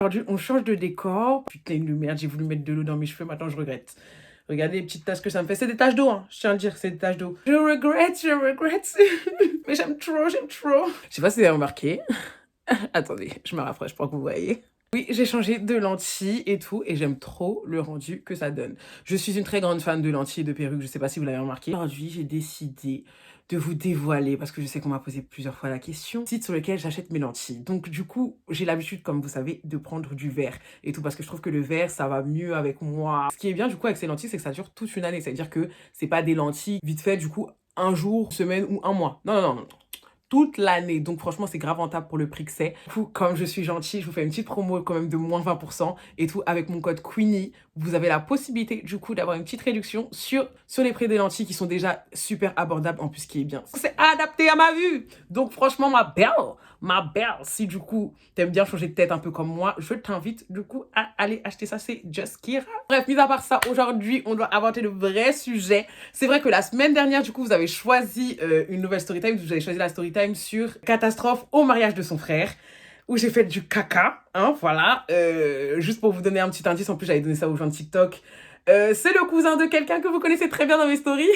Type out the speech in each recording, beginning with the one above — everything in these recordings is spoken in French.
Aujourd'hui, on change de décor. Putain de merde, j'ai voulu mettre de l'eau dans mes cheveux, maintenant je regrette. Regardez les petites taches que ça me fait. C'est des taches d'eau, hein. Je tiens à le dire, c'est des taches d'eau. Je regrette. Mais j'aime trop. Je sais pas si vous avez remarqué. Attendez, je me rapproche pour que vous voyez. Oui, j'ai changé de lentilles et tout, et j'aime trop le rendu que ça donne. Je suis une très grande fan de lentilles et de perruques, je sais pas si vous l'avez remarqué. Aujourd'hui, j'ai décidé de vous dévoiler, parce que je sais qu'on m'a posé plusieurs fois la question, le site sur lequel j'achète mes lentilles. Donc du coup, j'ai l'habitude, comme vous savez, de prendre du verre et tout, parce que je trouve que le verre, ça va mieux avec moi. Ce qui est bien du coup avec ces lentilles, c'est que ça dure toute une année, c'est-à-dire que c'est pas des lentilles vite fait du coup un jour, une semaine ou un mois. Non. Toute l'année. Donc franchement, c'est grave rentable pour le prix que c'est. Du coup, comme je suis gentille, je vous fais une petite promo quand même de moins 20% et tout. Avec mon code Queenie, vous avez la possibilité du coup d'avoir une petite réduction sur les prix des lentilles qui sont déjà super abordables. En plus, ce qui est bien, c'est adapté à ma vue. Donc franchement, ma belle, si du coup t'aimes bien changer de tête un peu comme moi, je t'invite du coup à aller acheter ça. C'est Just Kira. Bref, mis à part ça, aujourd'hui, on doit aborder de vrais sujets. C'est vrai que la semaine dernière, du coup, vous avez choisi une nouvelle story time. Vous avez choisi la story time sur catastrophe au mariage de son frère, où j'ai fait du caca, hein, voilà. Juste pour vous donner un petit indice, en plus j'avais donné ça aux gens de TikTok. C'est le cousin de quelqu'un que vous connaissez très bien dans mes stories.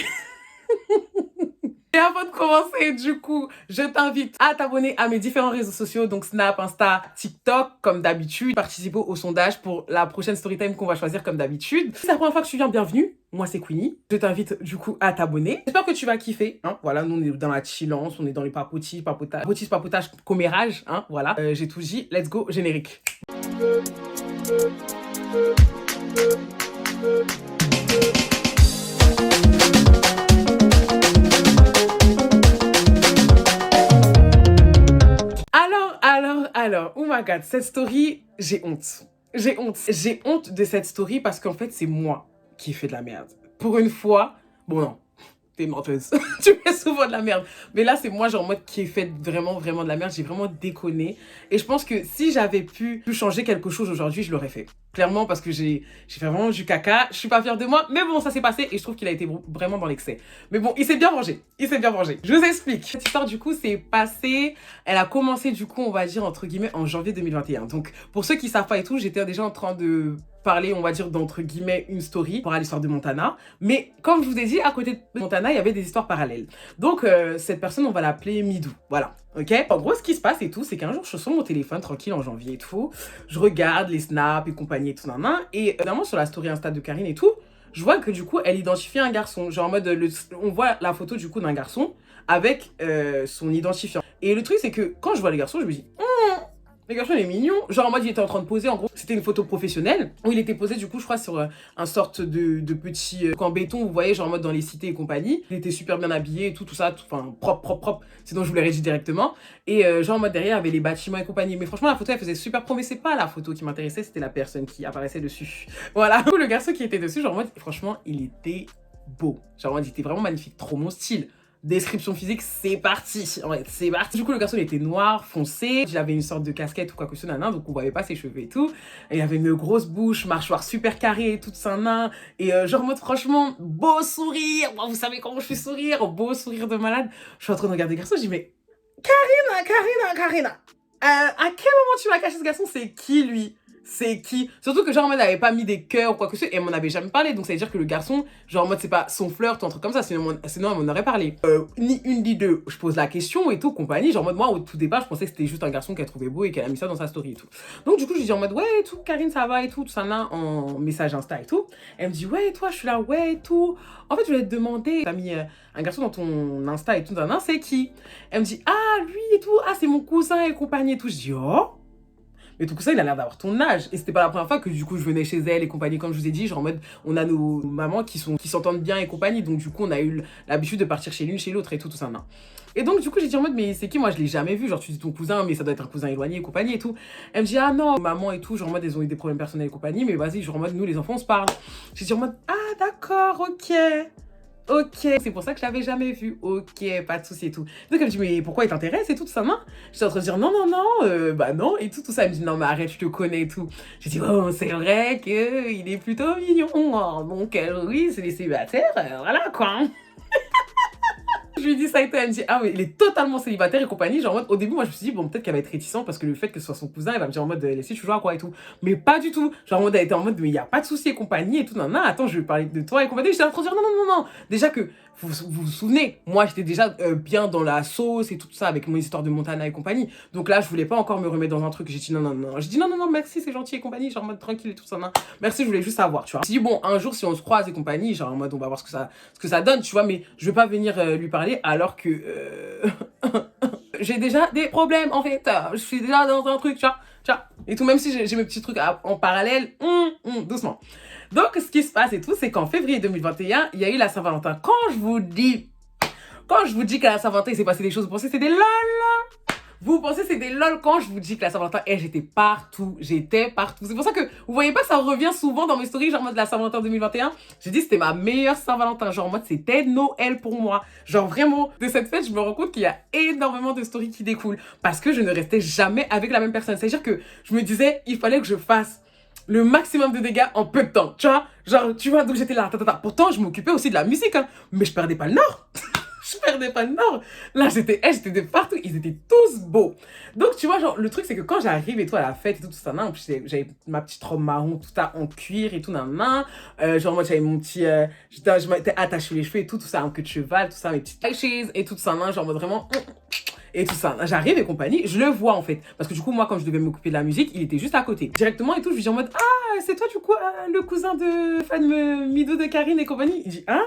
Et avant de commencer, du coup, je t'invite à t'abonner à mes différents réseaux sociaux, donc Snap, Insta, TikTok, comme d'habitude. Participer au sondage pour la prochaine storytime qu'on va choisir comme d'habitude. Si c'est la première fois que tu viens, bienvenue. Moi, c'est Queenie. Je t'invite, du coup, à t'abonner. J'espère que tu vas kiffer, hein. Voilà, nous, on est dans la chillance, on est dans les papotage, commérage, hein. Voilà, j'ai tout dit. Let's go, générique. Alors, oh my god, cette story, j'ai honte. J'ai honte de cette story parce qu'en fait, c'est moi qui ai fait de la merde. Pour une fois, bon non, t'es menteuse. Tu fais souvent de la merde. Mais là, c'est moi, genre, en mode qui ai fait vraiment de la merde. J'ai vraiment déconné. Et je pense que si j'avais pu changer quelque chose aujourd'hui, je l'aurais fait. Clairement, parce que j'ai fait vraiment du caca. Je suis pas fière de moi. Mais bon, ça s'est passé et je trouve qu'il a été vraiment dans l'excès. Mais bon, il s'est bien vengé. Je vous explique. Cette histoire, du coup, s'est passée. Elle a commencé, du coup, on va dire, entre guillemets, en janvier 2021. Donc, pour ceux qui savent pas et tout, j'étais déjà en train de parler, on va dire, d'entre guillemets, une story pour l'histoire de Montana. Mais comme je vous ai dit, à côté de Montana, il y avait des histoires parallèles. Donc, cette personne, on va l'appeler Midou. Voilà. Ok? En gros, ce qui se passe et tout, c'est qu'un jour, je suis sur mon téléphone, tranquille, en janvier et tout. Je regarde les snaps et compagnie et tout, et évidemment, sur la story Insta de Karine et tout, je vois que du coup, elle identifie un garçon. Genre en mode, on voit la photo du coup d'un garçon avec son identifiant. Et le truc, c'est que quand je vois les garçons, je me dis, le garçon il est mignon. Genre en mode il était en train de poser, en gros c'était une photo professionnelle où il était posé du coup je crois sur un sorte de petit camp béton, vous voyez, genre en mode dans les cités et compagnie. Il était super bien habillé et tout ça, enfin propre, sinon je vous l'ai rédigé directement. Et genre en mode derrière il y avait les bâtiments et compagnie. Mais franchement la photo elle faisait super pro, mais c'est pas la photo qui m'intéressait, c'était la personne qui apparaissait dessus. Voilà, le garçon qui était dessus, genre en mode franchement il était beau. Genre en mode il était vraiment magnifique, trop mon style. Description physique, c'est parti. Ouais, c'est parti. Du coup, le garçon, il était noir, foncé. Il avait une sorte de casquette ou quoi que ce soit, donc on voyait pas ses cheveux et tout. Et il avait une grosse bouche, mâchoire super carrée et tout, ça, nain. Et genre, mode, franchement, beau sourire. Moi, vous savez comment je fais sourire, beau sourire de malade. Je suis en train de regarder le garçon, je dis, mais Karina. À quel moment tu m'as caché ce garçon? C'est qui, lui? C'est qui? Surtout que genre en mode elle avait pas mis des cœurs ou quoi que ce soit et elle m'en avait jamais parlé, donc ça veut dire que le garçon genre en mode c'est pas son flirt ou un truc comme ça, sinon elle m'en aurait parlé. Ni une ni deux, je pose la question et tout compagnie, genre en mode moi au tout départ je pensais que c'était juste un garçon qu'elle trouvait beau et qu'elle a mis ça dans sa story et tout. Donc du coup je dis en mode ouais et tout, Karine ça va et tout ça là en message Insta et tout. Elle me dit ouais et toi, je suis là ouais et tout. En fait je voulais te demander, t'as mis un garçon dans ton Insta et tout, c'est qui? Elle me dit ah lui et tout, ah c'est mon cousin et compagnie et tout. Je dis oh. Mais tout ça, il a l'air d'avoir ton âge. Et c'était pas la première fois que du coup je venais chez elle et compagnie, comme je vous ai dit, genre en mode on a nos mamans qui s'entendent bien et compagnie. Donc du coup on a eu l'habitude de partir chez l'une, chez l'autre et tout ça. Non. Et donc du coup j'ai dit en mode mais c'est qui? Moi je l'ai jamais vu. Genre tu dis ton cousin, mais ça doit être un cousin éloigné et compagnie et tout. Elle me dit ah non, maman et tout, genre en mode elles ont eu des problèmes personnels et compagnie, mais vas-y, genre en mode nous les enfants on se parle. J'ai dit en mode ah d'accord, ok. Ok, c'est pour ça que je l'avais jamais vu. Ok, pas de souci et tout. Donc elle me dit mais pourquoi il t'intéresse et tout ça, non? J'étais en train de dire non, bah non et tout ça. Elle me dit non mais arrête, je te connais et tout. J'ai dit oh c'est vrai que il est plutôt mignon. Donc oui, c'est les célibataires, voilà quoi. Je lui dis ça et tout, elle me dit, ah mais il est totalement célibataire et compagnie. Genre en mode, au début, moi je me suis dit, bon, peut-être qu'elle va être réticente parce que le fait que ce soit son cousin, elle va me dire en mode, laissez, tu joues à quoi et tout. Mais pas du tout. Genre en mode, elle était en mode, mais il y a pas de souci et compagnie et tout. Non, non, attends, je vais parler de toi et compagnie. J'étais en train de dire, non, non, non, non. Déjà que, vous souvenez, moi j'étais déjà bien dans la sauce et tout ça avec mon histoire de Montana et compagnie. Donc là, je voulais pas encore me remettre dans un truc. J'ai dit, non, non, non. J'ai dit, non, non, non, merci, c'est gentil et compagnie. Genre en mode tranquille et tout ça. Non. Merci, je voulais juste savoir, tu vois. Je me suis dit, bon, un jour, si on se croise et compagnie, genre en mode, on va voir ce que ça donne, tu vois. Mais je vais pas venir lui parler alors que j'ai déjà des problèmes en fait. Je suis déjà dans un truc, tu vois. Et tout, même si j'ai mes petits trucs en parallèle, doucement. Donc, ce qui se passe et tout, c'est qu'en février 2021, il y a eu la Saint-Valentin. Quand je vous dis qu'à la Saint-Valentin, il s'est passé des choses, vous pensez que c'est des lol? Vous pensez que c'est des lol quand je vous dis que la Saint-Valentin, j'étais partout. J'étais partout. C'est pour ça que vous voyez pas, ça revient souvent dans mes stories, genre en mode la Saint-Valentin 2021. J'ai dit c'était ma meilleure Saint-Valentin. Genre en mode c'était Noël pour moi. Genre vraiment, de cette fête, je me rends compte qu'il y a énormément de stories qui découlent. Parce que je ne restais jamais avec la même personne. C'est-à-dire que je me disais, il fallait que je fasse le maximum de dégâts en peu de temps. Tu vois? Genre, tu vois, donc j'étais là. Pourtant, je m'occupais aussi de la musique, hein. Mais je perdais pas le nord. Je perdais pas le nord. Là, j'étais de partout. Ils étaient tous beaux. Donc, tu vois, genre, le truc, c'est que quand j'arrive et tout à la fête et tout ça, en plus, j'avais ma petite robe marron, tout ça en cuir et tout, genre, moi, j'avais mon petit, je m'étais attaché les cheveux et tout ça, en queue de cheval, tout ça, mes petites laces et tout ça, genre, en mode vraiment, et tout ça. J'arrive et compagnie, je le vois en fait. Parce que du coup, moi, quand je devais m'occuper de la musique, il était juste à côté. Directement et tout, je lui dis en mode, ah, c'est toi, du coup, le cousin de fameux Mido de Karine et compagnie. Il dit, hein?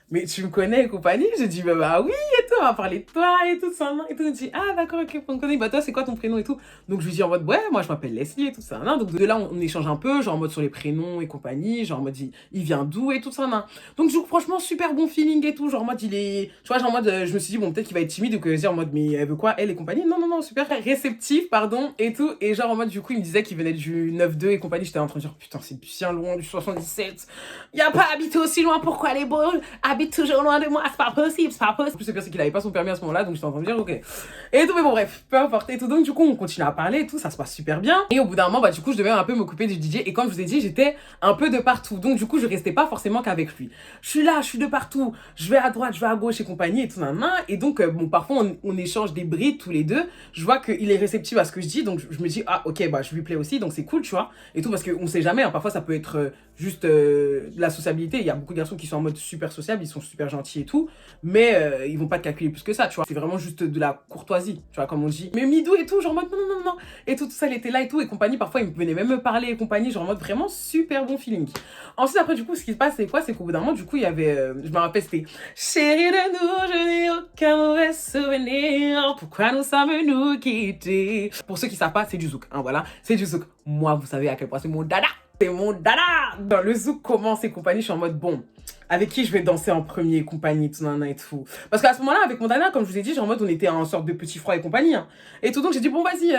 Mais tu me connais et compagnie? J'ai dit, bah oui, et tout, on va parler de toi et tout ça, et tout. Il dit, ah d'accord, ok, on te connaît, bah toi, c'est quoi ton prénom et tout? Donc je lui dis en mode, ouais, moi je m'appelle Leslie et tout ça, donc de là, on échange un peu, genre en mode sur les prénoms et compagnie, genre en mode, il vient d'où et tout ça, Donc du coup, franchement, super bon feeling et tout, genre en mode, il est, tu vois, genre en mode, je me suis dit, bon, peut-être qu'il va être timide ou que dire en mode, mais elle veut quoi, elle et compagnie? Non, non, non, super réceptif, pardon, et tout. Et genre en mode, du coup, il me disait qu'il venait du 9-2 et compagnie, j'étais en train de dire, putain, c'est bien loin du 77. Y a pas habité aussi loin, pourquoi les beaux habitent toujours loin de moi? C'est pas possible, c'est pas possible. En plus, c'est pire, c'est qu'il avait pas son permis à ce moment-là, donc j'étais en train de dire, ok. Et tout, mais bon, bref, peu importe. Et tout, donc du coup, on continue à parler et tout, ça se passe super bien. Et au bout d'un moment, bah, du coup, je devais un peu m'occuper du DJ. Et comme je vous ai dit, j'étais un peu de partout. Donc, du coup, je restais pas forcément qu'avec lui. Je suis là, je suis de partout. Je vais à droite, je vais à gauche et compagnie et tout, Et donc, bon, parfois, on échange des brides tous les deux. Je vois qu'il est réceptif à ce que je dis. Donc, je me dis, ah, ok, bah, je lui plais aussi. Donc, c'est cool, tu vois. Et tout, parce qu'on sait jamais. Hein, parfois, ça peut être juste de la sociabilité. Il y a beaucoup de garçons qui sont en mode super sociable, ils sont super gentils et tout. Mais ils vont pas te calculer plus que ça, tu vois. C'est vraiment juste de la courtoisie, tu vois, comme on dit. Mais Midou et tout, genre en mode non, non, non, non. Et tout ça, il était là et tout, et compagnie. Parfois, il venait même me parler et compagnie, genre en mode vraiment super bon feeling. Ensuite, après, du coup, ce qui se passe, c'est quoi? C'est qu'au bout d'un moment, du coup, il y avait, je me rappelle, c'était chérie de nous, je n'ai aucun mauvais souvenir. Pourquoi nous sommes nous quittés? Pour ceux qui savent pas, c'est du zouk, hein, voilà. C'est du zouk. Moi, vous savez à quel point c'est mon dada. C'est mon dada. Dans le zouk commence et compagnie, je suis en mode bon. Avec qui je vais danser en premier, compagnie, tout, et tout. Parce qu'à ce moment-là, avec mon dada, comme je vous ai dit, genre en mode, on était en sorte de petit froid et compagnie, hein. Et tout, donc j'ai dit, bon, vas-y,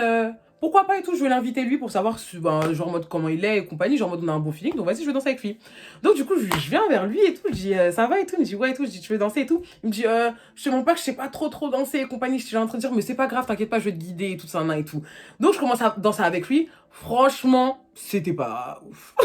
pourquoi pas et tout, je vais l'inviter lui pour savoir, ben, genre en mode comment il est et compagnie, genre en mode on a un bon feeling, donc vas-y, je vais danser avec lui. Donc du coup, je viens vers lui et tout, je dis, ça va et tout, il me dit, ouais et tout, je dis, tu veux danser et tout. Il me dit, je te mens pas que je sais pas trop danser et compagnie, je suis en train de dire, mais c'est pas grave, t'inquiète pas, je vais te guider et tout ça, et tout. Donc je commence à danser avec lui, franchement, c'était pas ouf.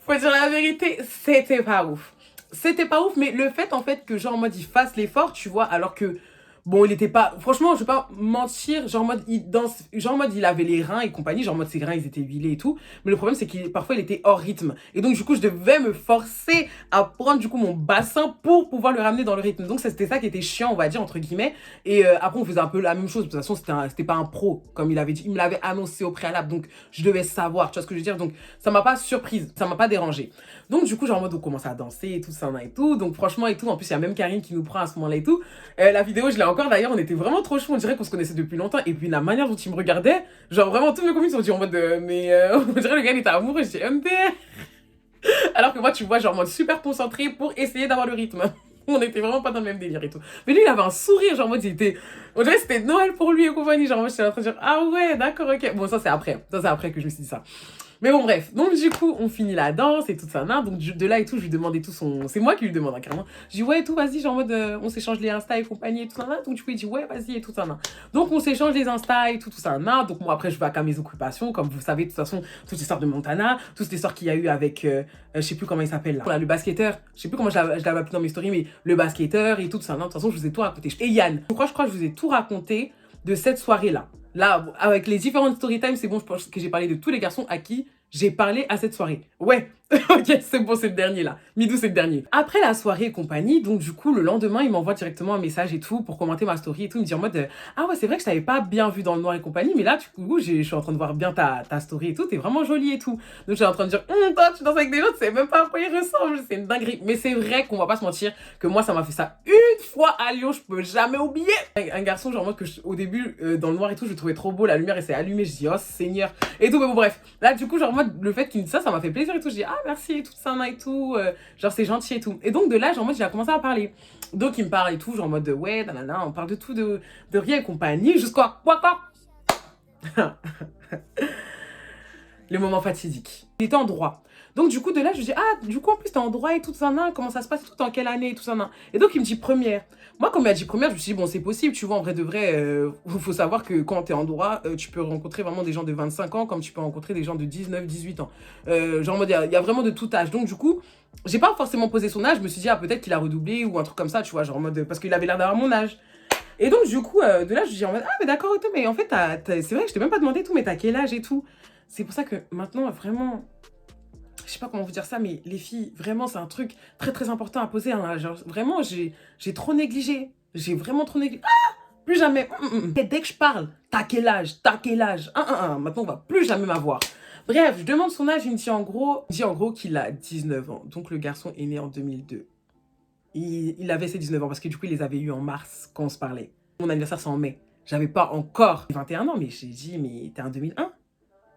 Faut dire la vérité, c'était pas ouf. C'était pas ouf, mais le fait en fait que genre en mode il fasse l'effort, tu vois, alors que bon, il était pas, franchement, je vais pas mentir, genre en mode il danse, genre en mode il avait les reins et compagnie, genre en mode ses reins ils étaient huilés et tout, mais le problème c'est qu'il parfois il était hors rythme. Et donc du coup, je devais me forcer à prendre du coup mon bassin pour pouvoir le ramener dans le rythme. Donc c'était ça qui était chiant, on va dire entre guillemets. Et après on faisait un peu la même chose, de toute façon, c'était pas un pro comme il avait dit, il me l'avait annoncé au préalable, donc je devais savoir, tu vois ce que je veux dire. Donc ça m'a pas surprise, ça m'a pas dérangé. Donc du coup, genre en mode on commence à danser et tout ça et tout. Donc franchement et tout, en plus il y a même Karine qui nous prend à ce moment-là et tout. La vidéo, je l'ai encore d'ailleurs, on était vraiment trop chou, on dirait qu'on se connaissait depuis longtemps. Et puis la manière dont il me regardait, genre vraiment tous mes copines sont dit en mode on dirait le gars il était amoureux, je dis MDR. Alors que moi tu vois genre en mode super concentré pour essayer d'avoir le rythme. On était vraiment pas dans le même délire et tout. Mais lui il avait un sourire, genre en mode il était, on dirait que c'était Noël pour lui et compagnie, genre moi j'étais en train de dire ah ouais d'accord ok. Bon ça c'est après que je me suis dit ça. Mais bon, bref. Donc, du coup, on finit la danse et tout ça. Donc, de là et tout, je lui demandais tout son... C'est moi qui lui demande, hein, carrément. Je dis, ouais, tout, vas-y, genre en mode, on s'échange les Insta et compagnie et tout ça. Donc, du coup, il dit, ouais, vas-y et tout ça. Donc, on s'échange les Insta et tout ça. Donc, moi, après, je vais à mes occupations. Comme vous savez, de toute façon, toutes les histoires de Montana, toutes les histoires qu'il y a eu avec, je sais plus comment il s'appelle là. Voilà, le basketteur. Je sais plus comment je l'avais appelé dans mes stories, mais le basketteur et tout ça. De toute façon, je vous ai tout raconté. Et Yann, je crois que je vous ai tout raconté de cette soirée-là. Là, avec les différentes story time, c'est bon, je pense que j'ai parlé de tous les garçons à qui j'ai parlé à cette soirée. Ouais, ok, c'est bon, c'est le dernier là. Midou, c'est le dernier. Après la soirée et compagnie, donc du coup, le lendemain, il m'envoie directement un message et tout pour commenter ma story et tout. Il me dit en mode, ah ouais, c'est vrai que je t'avais pas bien vu dans le noir et compagnie, mais là, du coup, je suis en train de voir bien ta story et tout. T'es vraiment jolie et tout. Donc, je suis en train de dire, toi, tu danses avec des gens, tu sais même pas à quoi ils ressemblent. C'est une dinguerie. Mais c'est vrai qu'on va pas se mentir que moi, ça m'a fait ça une fois à Lyon, je peux jamais oublier. Un garçon, genre, moi, au début, dans le noir et tout, je le trouvais trop beau. La lumière, elle s'est allumée. Je dis, oh, Seigneur. Et tout, mais bon, bref. Là, du coup, genre, moi, le fait qu'il me dise ça m'a fait plaisir et tout. Je dis, ah, merci et tout ça et tout. Genre, c'est gentil et tout. Et donc, de là, genre, moi, j'ai commencé à parler. Donc, il me parle et tout, genre, en mode, ouais, nanana, on parle de tout, de rien et compagnie, jusqu'à quoi. Le moment fatidique. Il était en droit. Donc, du coup, de là, je dis, ah, du coup, en plus, t'es en droit et tout ça, comment ça se passe, tout en quelle année et tout ça, Et donc, il me dit première. Moi, quand il m'a dit première, je me suis dit, bon, c'est possible, tu vois, en vrai de vrai, faut savoir que quand t'es en droit, tu peux rencontrer vraiment des gens de 25 ans, comme tu peux rencontrer des gens de 19, 18 ans. Genre, en mode, il y a vraiment de tout âge. Donc, du coup, j'ai pas forcément posé son âge, je me suis dit, ah, peut-être qu'il a redoublé ou un truc comme ça, tu vois, genre en mode, parce qu'il avait l'air d'avoir mon âge. Et donc, du coup, de là, je lui dis en mode, ah, mais d'accord, et tout, mais en fait, c'est vrai que je t'ai même pas demandé tout, mais t'as quel âge et tout. C'est pour ça que maintenant, vraiment, je sais pas comment vous dire ça, mais les filles, vraiment, c'est un truc très très important à poser. Hein. Genre, vraiment, j'ai trop négligé. J'ai vraiment trop négligé. Ah, plus jamais. Et dès que je parle, t'as quel âge? T'as quel âge? Maintenant, on va plus jamais m'avoir. Bref, je demande son âge, il me dit en gros qu'il a 19 ans. Donc, le garçon est né en 2002. Il avait ses 19 ans parce que du coup, il les avait eu en mars quand on se parlait. Mon anniversaire, c'est en mai. J'avais pas encore 21 ans, mais j'ai dit, mais t'es en 2001?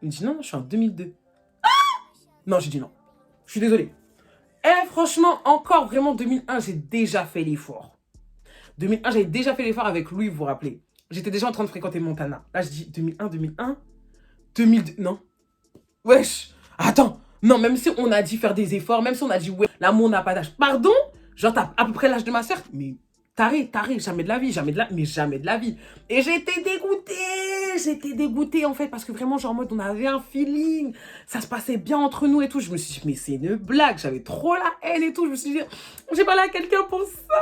Il me dit, non, je suis en 2002. Non, j'ai dit non. Je suis désolée. Franchement, encore vraiment 2001, j'ai déjà fait l'effort. 2001, j'avais déjà fait l'effort avec lui, vous vous rappelez. J'étais déjà en train de fréquenter Montana. Là, je dis 2001, 2002, non. Wesh, attends. Non, même si on a dit faire des efforts, même si on a dit, ouais, l'amour n'a pas d'âge. Pardon? Genre, t'as à peu près l'âge de ma sœur. Mais taré, jamais de la vie, jamais de la vie. Et j'étais dégoûtée en fait, parce que vraiment, genre, en mode, on avait un feeling, ça se passait bien entre nous et tout. Je me suis dit, mais c'est une blague, j'avais trop la haine et tout. Je me suis dit, j'ai parlé à quelqu'un pour ça.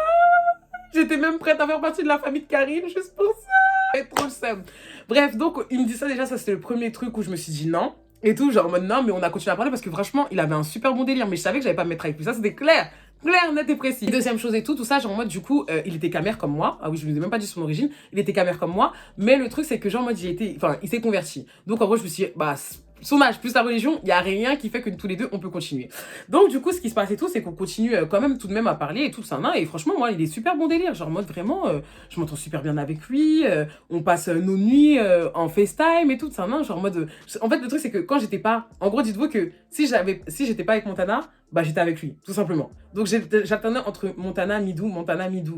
J'étais même prête à faire partie de la famille de Karine, juste pour ça. J'avais trop le seum. Bref, donc, il me dit ça déjà, ça c'était le premier truc où je me suis dit non. Et tout, genre en mode non, mais on a continué à parler parce que franchement, il avait un super bon délire. Mais je savais que j'allais pas me mettre avec lui. Ça, c'était clair. Clair, net et précis. Deuxième chose et tout ça, genre en mode du coup, il était camère comme moi. Ah oui, je vous ai même pas dit son origine. Il était camère comme moi. Mais le truc, c'est que genre en mode, il s'est converti. Donc en gros, je me suis dit, bah, son âge plus la religion, il y a rien qui fait que tous les deux, on peut continuer. Donc du coup, ce qui se passe et tout, c'est qu'on continue quand même tout de même à parler et tout ça. Et franchement, moi, il est super bon délire. Genre en mode vraiment, je m'entends super bien avec lui. On passe nos nuits en FaceTime et tout ça. Genre en mode... en fait, le truc, c'est que quand j'étais pas... En gros, dites-vous que si j'étais pas avec Montana, bah j'étais avec lui, tout simplement. Donc j'alternais entre Montana, Midou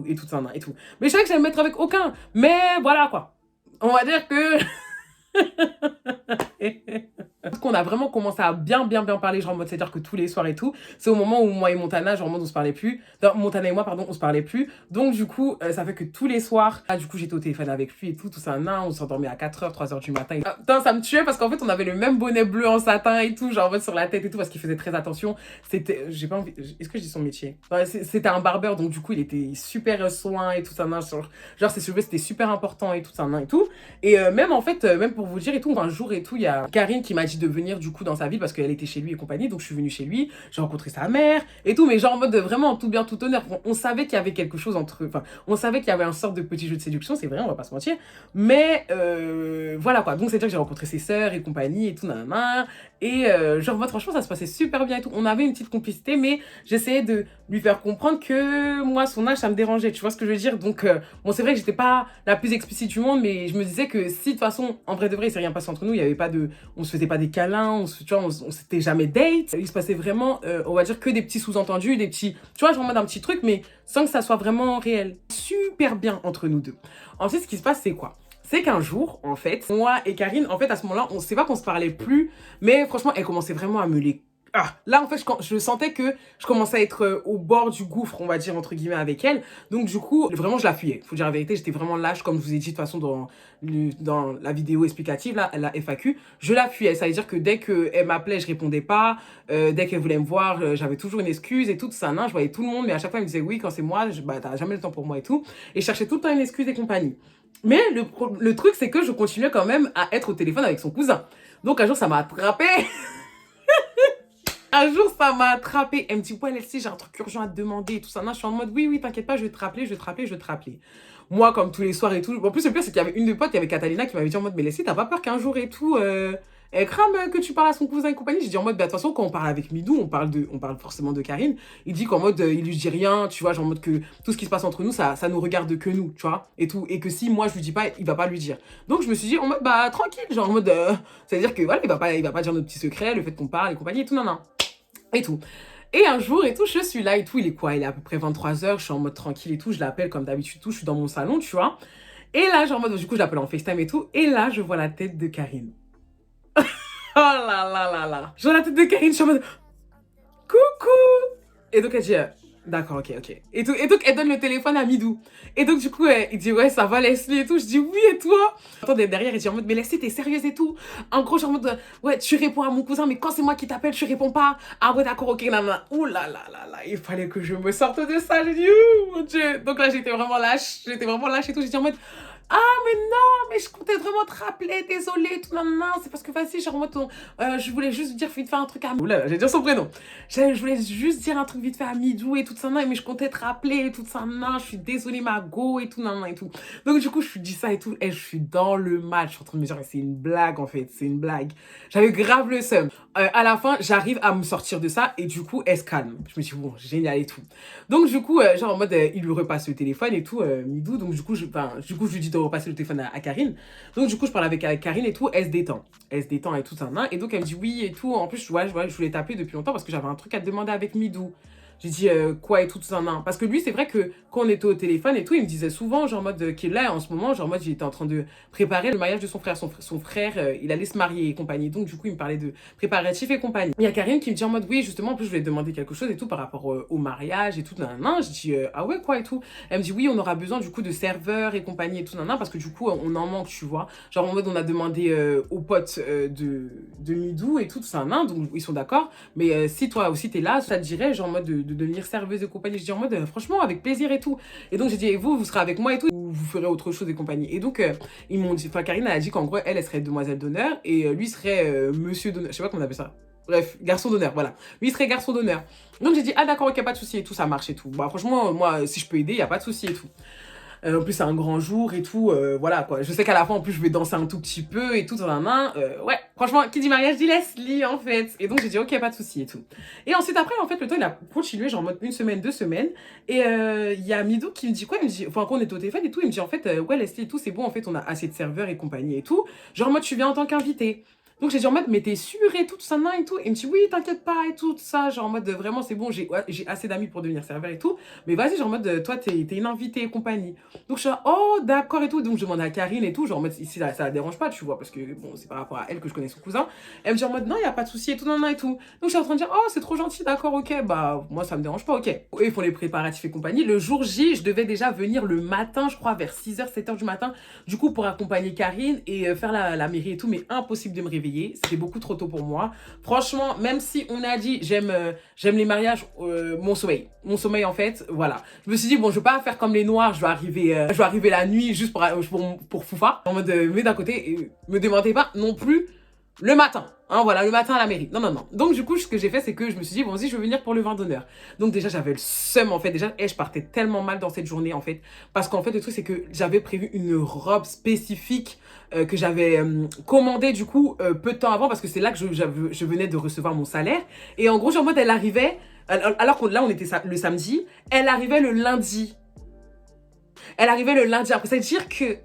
et tout ça et tout. Mais je savais que j'allais me mettre avec aucun. Mais voilà quoi. On va dire que... qu'on a vraiment commencé à bien parler, genre en mode, c'est-à-dire que tous les soirs et tout, c'est au moment où moi et Montana, genre en mode on se parlait plus, Montana et moi, pardon, on se parlait plus, donc du coup, ça fait que tous les soirs, là, du coup, j'étais au téléphone avec lui et tout ça, on s'endormait à 4h, 3h du matin, putain, ça me tuait parce qu'en fait, on avait le même bonnet bleu en satin et tout, genre en mode sur la tête et tout, parce qu'il faisait très attention, c'était, j'ai pas envie, est-ce que je dis son métier? Ouais, c'était un barbeur, donc du coup, il était super soin et tout ça, genre ses cheveux, c'était super important et tout ça, et tout, et même en fait, même pour vous dire et tout, un jour et tout, il y a Karine qui m'a dit de venir du coup dans sa ville parce qu'elle était chez lui et compagnie, donc je suis venue chez lui, j'ai rencontré sa mère et tout, mais genre en mode vraiment tout bien tout honneur. On savait qu'il y avait quelque chose entre eux, enfin on savait qu'il y avait un sorte de petit jeu de séduction, c'est vrai, on va pas se mentir, mais voilà quoi. Donc c'est à dire que j'ai rencontré ses sœurs et compagnie et tout, nanana, et genre moi franchement ça se passait super bien et tout, on avait une petite complicité, mais j'essayais de lui faire comprendre que moi son âge ça me dérangeait, tu vois ce que je veux dire. Donc bon, c'est vrai que j'étais pas la plus explicite du monde, mais je me disais que si de toute façon en vrai de vrai il s'est rien passé entre nous, il y avait pas de, on se faisait pas des câlins, tu vois, on s'était jamais date, il se passait vraiment on va dire que des petits sous-entendus, des petits, tu vois, genre en mode un petit truc, mais sans que ça soit vraiment réel. Super bien entre nous deux. Ensuite, ce qui se passe, c'est quoi? C'est qu'un jour, en fait, moi et Karine, en fait, à ce moment-là, on sait pas qu'on se parlait plus, mais franchement, elle commençait vraiment à me les... Ah, là, en fait, je sentais que je commençais à être au bord du gouffre, on va dire, entre guillemets, avec elle. Donc, du coup, vraiment, je la fuyais. Faut dire la vérité, j'étais vraiment lâche, comme je vous ai dit, de toute façon, dans la vidéo explicative, là, la FAQ. Je la fuyais. Ça veut dire que dès qu'elle m'appelait, je répondais pas. Dès qu'elle voulait me voir, j'avais toujours une excuse et tout ça. Non, je voyais tout le monde, mais à chaque fois, elle me disait oui, quand c'est moi, bah, t'as jamais le temps pour moi et tout. Et je cherchais tout le temps une excuse et compagnie. Mais le truc, c'est que je continuais quand même à être au téléphone avec son cousin. Donc, un jour, ça m'a attrapé. Un jour, ça m'a attrapé. Elle me dit, ouais, Leslie, j'ai un truc urgent à te demander et tout ça. Non, je suis en mode, oui, oui, t'inquiète pas, je vais te rappeler, je vais te rappeler, je vais te rappeler. Moi, comme tous les soirs et tout. En plus, le pire, c'est qu'il y avait une de potes, il y avait Catalina qui m'avait dit en mode, mais Leslie, t'as pas peur qu'un jour et tout, elle crame que tu parles à son cousin et compagnie. J'ai dit en mode, bah, de toute façon, quand on parle avec Midou, on parle forcément de Karine. Il dit qu'en mode, il lui dit rien, tu vois, genre en mode que tout ce qui se passe entre nous, ça nous regarde que nous, tu vois, et tout. Et que si moi, je lui dis pas, il va pas lui dire. Donc, je me suis dit en mode, bah, tranquille, genre en mode, c'est-à-dire que voilà, il va pas dire nos petits secrets, le fait qu'on parle et compagnie et tout, non, non. Et tout. Et un jour et tout, je suis là et tout, il est quoi? Il est à peu près 23h, je suis en mode tranquille et tout, je l'appelle comme d'habitude tout, je suis dans mon salon, tu vois. Et là, genre en mode, du coup, je l'appelle en FaceTime et tout, et là, je vois la tête de Karine. Oh là là là là. Je vois la tête de Karine, je suis en mode, coucou! Et donc, elle dit, d'accord, ok, ok. Et donc, elle donne le téléphone à Midou. Et donc, du coup, il dit, ouais, ça va, Leslie et tout. Je dis, oui, et toi? Attendez, derrière, il dit en mode, mais Leslie, t'es sérieuse et tout? En gros, genre en mode, ouais, tu réponds à mon cousin, mais quand c'est moi qui t'appelle, tu réponds pas. Ah ouais, d'accord, ok, nanana. Ouh là là là là, il fallait que je me sorte de ça. J'ai dit, ouh, mon Dieu. Donc là, j'étais vraiment lâche. J'étais vraiment lâche et tout. J'ai dit en mode, ah, mais non, mais je comptais vraiment te rappeler, désolée, tout, non, non, c'est parce que, vas-y, genre, moi, je voulais juste dire vite fait un truc à... Oula, j'ai dit son prénom. Je voulais juste dire un truc vite fait à Midou et tout ça, non, mais je comptais te rappeler et tout ça, non, je suis désolée, ma go et tout, non, non, et tout. Donc, du coup, je lui dis ça et tout, et je suis dans le match, je suis en train de me dire, c'est une blague, en fait, c'est une blague. J'avais grave le seum. À la fin, j'arrive à me sortir de ça, et du coup, elle se calme. Je me dis, bon, génial et tout. Donc, du coup, genre, en mode, il lui repasse le téléphone et tout, Midou, donc, du coup, je lui dis de repasser le téléphone à Karine. Donc, du coup, je parle avec Karine et tout, elle se détend. Elle se détend et tout ça, et donc, elle me dit oui et tout. En plus, je voulais t'appeler depuis longtemps parce que j'avais un truc à te demander avec Midou. J'ai dit quoi et tout ça, non. Parce que lui, c'est vrai que quand on était au téléphone et tout, il me disait souvent, genre en mode, qu'il est là en ce moment, genre en mode, il était en train de préparer le mariage de son frère. Son frère, il allait se marier et compagnie. Donc, du coup, il me parlait de préparatifs et compagnie. Il y a Karine qui me dit en mode, oui, justement, en plus, je voulais te demander quelque chose et tout par rapport au mariage et tout, nan. Je dis, ah ouais, quoi et tout. Elle me dit, oui, on aura besoin du coup de serveurs et compagnie et tout, nan, parce que du coup, on en manque, tu vois. Genre en mode, on a demandé aux potes de Midou et tout ça, nan, donc ils sont d'accord. Mais si toi aussi t'es là, ça te dirait, genre en mode de devenir serveuse et compagnie. Je dis en mode, franchement, avec plaisir et tout. Et donc j'ai dit, et vous serez avec moi et tout, ou vous ferez autre chose et compagnie. Et donc, ils m'ont dit, enfin, Karine elle a dit qu'en gros, elle serait demoiselle d'honneur et lui serait monsieur d'honneur. Je sais pas comment on appelle ça. Bref, garçon d'honneur, voilà. Lui il serait garçon d'honneur. Donc j'ai dit, ah d'accord, ok, pas de souci et tout, ça marche et tout. Bah franchement, moi, si je peux aider, y a pas de souci et tout. En plus, c'est un grand jour et tout, voilà quoi. Je sais qu'à la fin, en plus, je vais danser un tout petit peu et tout dans la main. Ouais, franchement, qui dit mariage dit Leslie en fait. Et donc, j'ai dit, ok, pas de souci et tout. Et ensuite, après, en fait, le temps, il a continué, genre en mode une semaine, 2 semaines. Et il y a Midou qui me dit quoi? Il me dit, enfin, quand on est au téléphone et tout, il me dit, en fait, ouais, Leslie et tout, c'est bon, en fait, on a assez de serveurs et compagnie et tout. Genre en mode, tu viens en tant qu'invité. Donc j'ai dit en mode, mais t'es sûre et tout ça, et tout. Et il me dit, oui, t'inquiète pas et tout ça. Genre en mode, vraiment, c'est bon, j'ai assez d'amis pour devenir serveur et tout. Mais vas-y, genre en mode, toi, t'es une invitée et compagnie. Donc je suis là, oh, d'accord et tout. Donc je demande à Karine et tout, genre en mode, ici, ça la dérange pas, tu vois, parce que bon, c'est par rapport à elle que je connais son cousin. Elle me dit en mode, non, y a pas de souci et tout, non, et tout. Donc je suis en train de dire, oh, c'est trop gentil, d'accord, ok, bah, moi, ça me dérange pas, ok. Eux, ils font les préparatifs et compagnie. Le jour J, je devais déjà venir le matin, je crois, vers 6h, 7h du matin, du coup, pour accompagner Karine et faire la mairie et tout, mais impossible de me réveiller. C'était beaucoup trop tôt pour moi. Franchement, même si on a dit, j'aime les mariages, mon sommeil, en fait, voilà. Je me suis dit, bon, je vais pas faire comme les noirs, je vais arriver la nuit juste pour Foufa. En mode, mais d'un côté, me demandez pas non plus le matin. Hein, voilà, le matin à la mairie. Non, non, non. Donc, du coup, ce que j'ai fait, c'est que je me suis dit, bon, vas-y, je vais venir pour le vin d'honneur. Donc, déjà, j'avais le seum, en fait. Déjà, je partais tellement mal dans cette journée, en fait. Parce qu'en fait, le truc, c'est que j'avais prévu une robe spécifique que j'avais commandée, du coup, peu de temps avant, parce que c'est là que je venais de recevoir mon salaire. Et en gros, genre, en mode, elle arrivait, alors que là, on était le samedi, elle arrivait le lundi. Elle arrivait le lundi. Après, c'est-à-dire que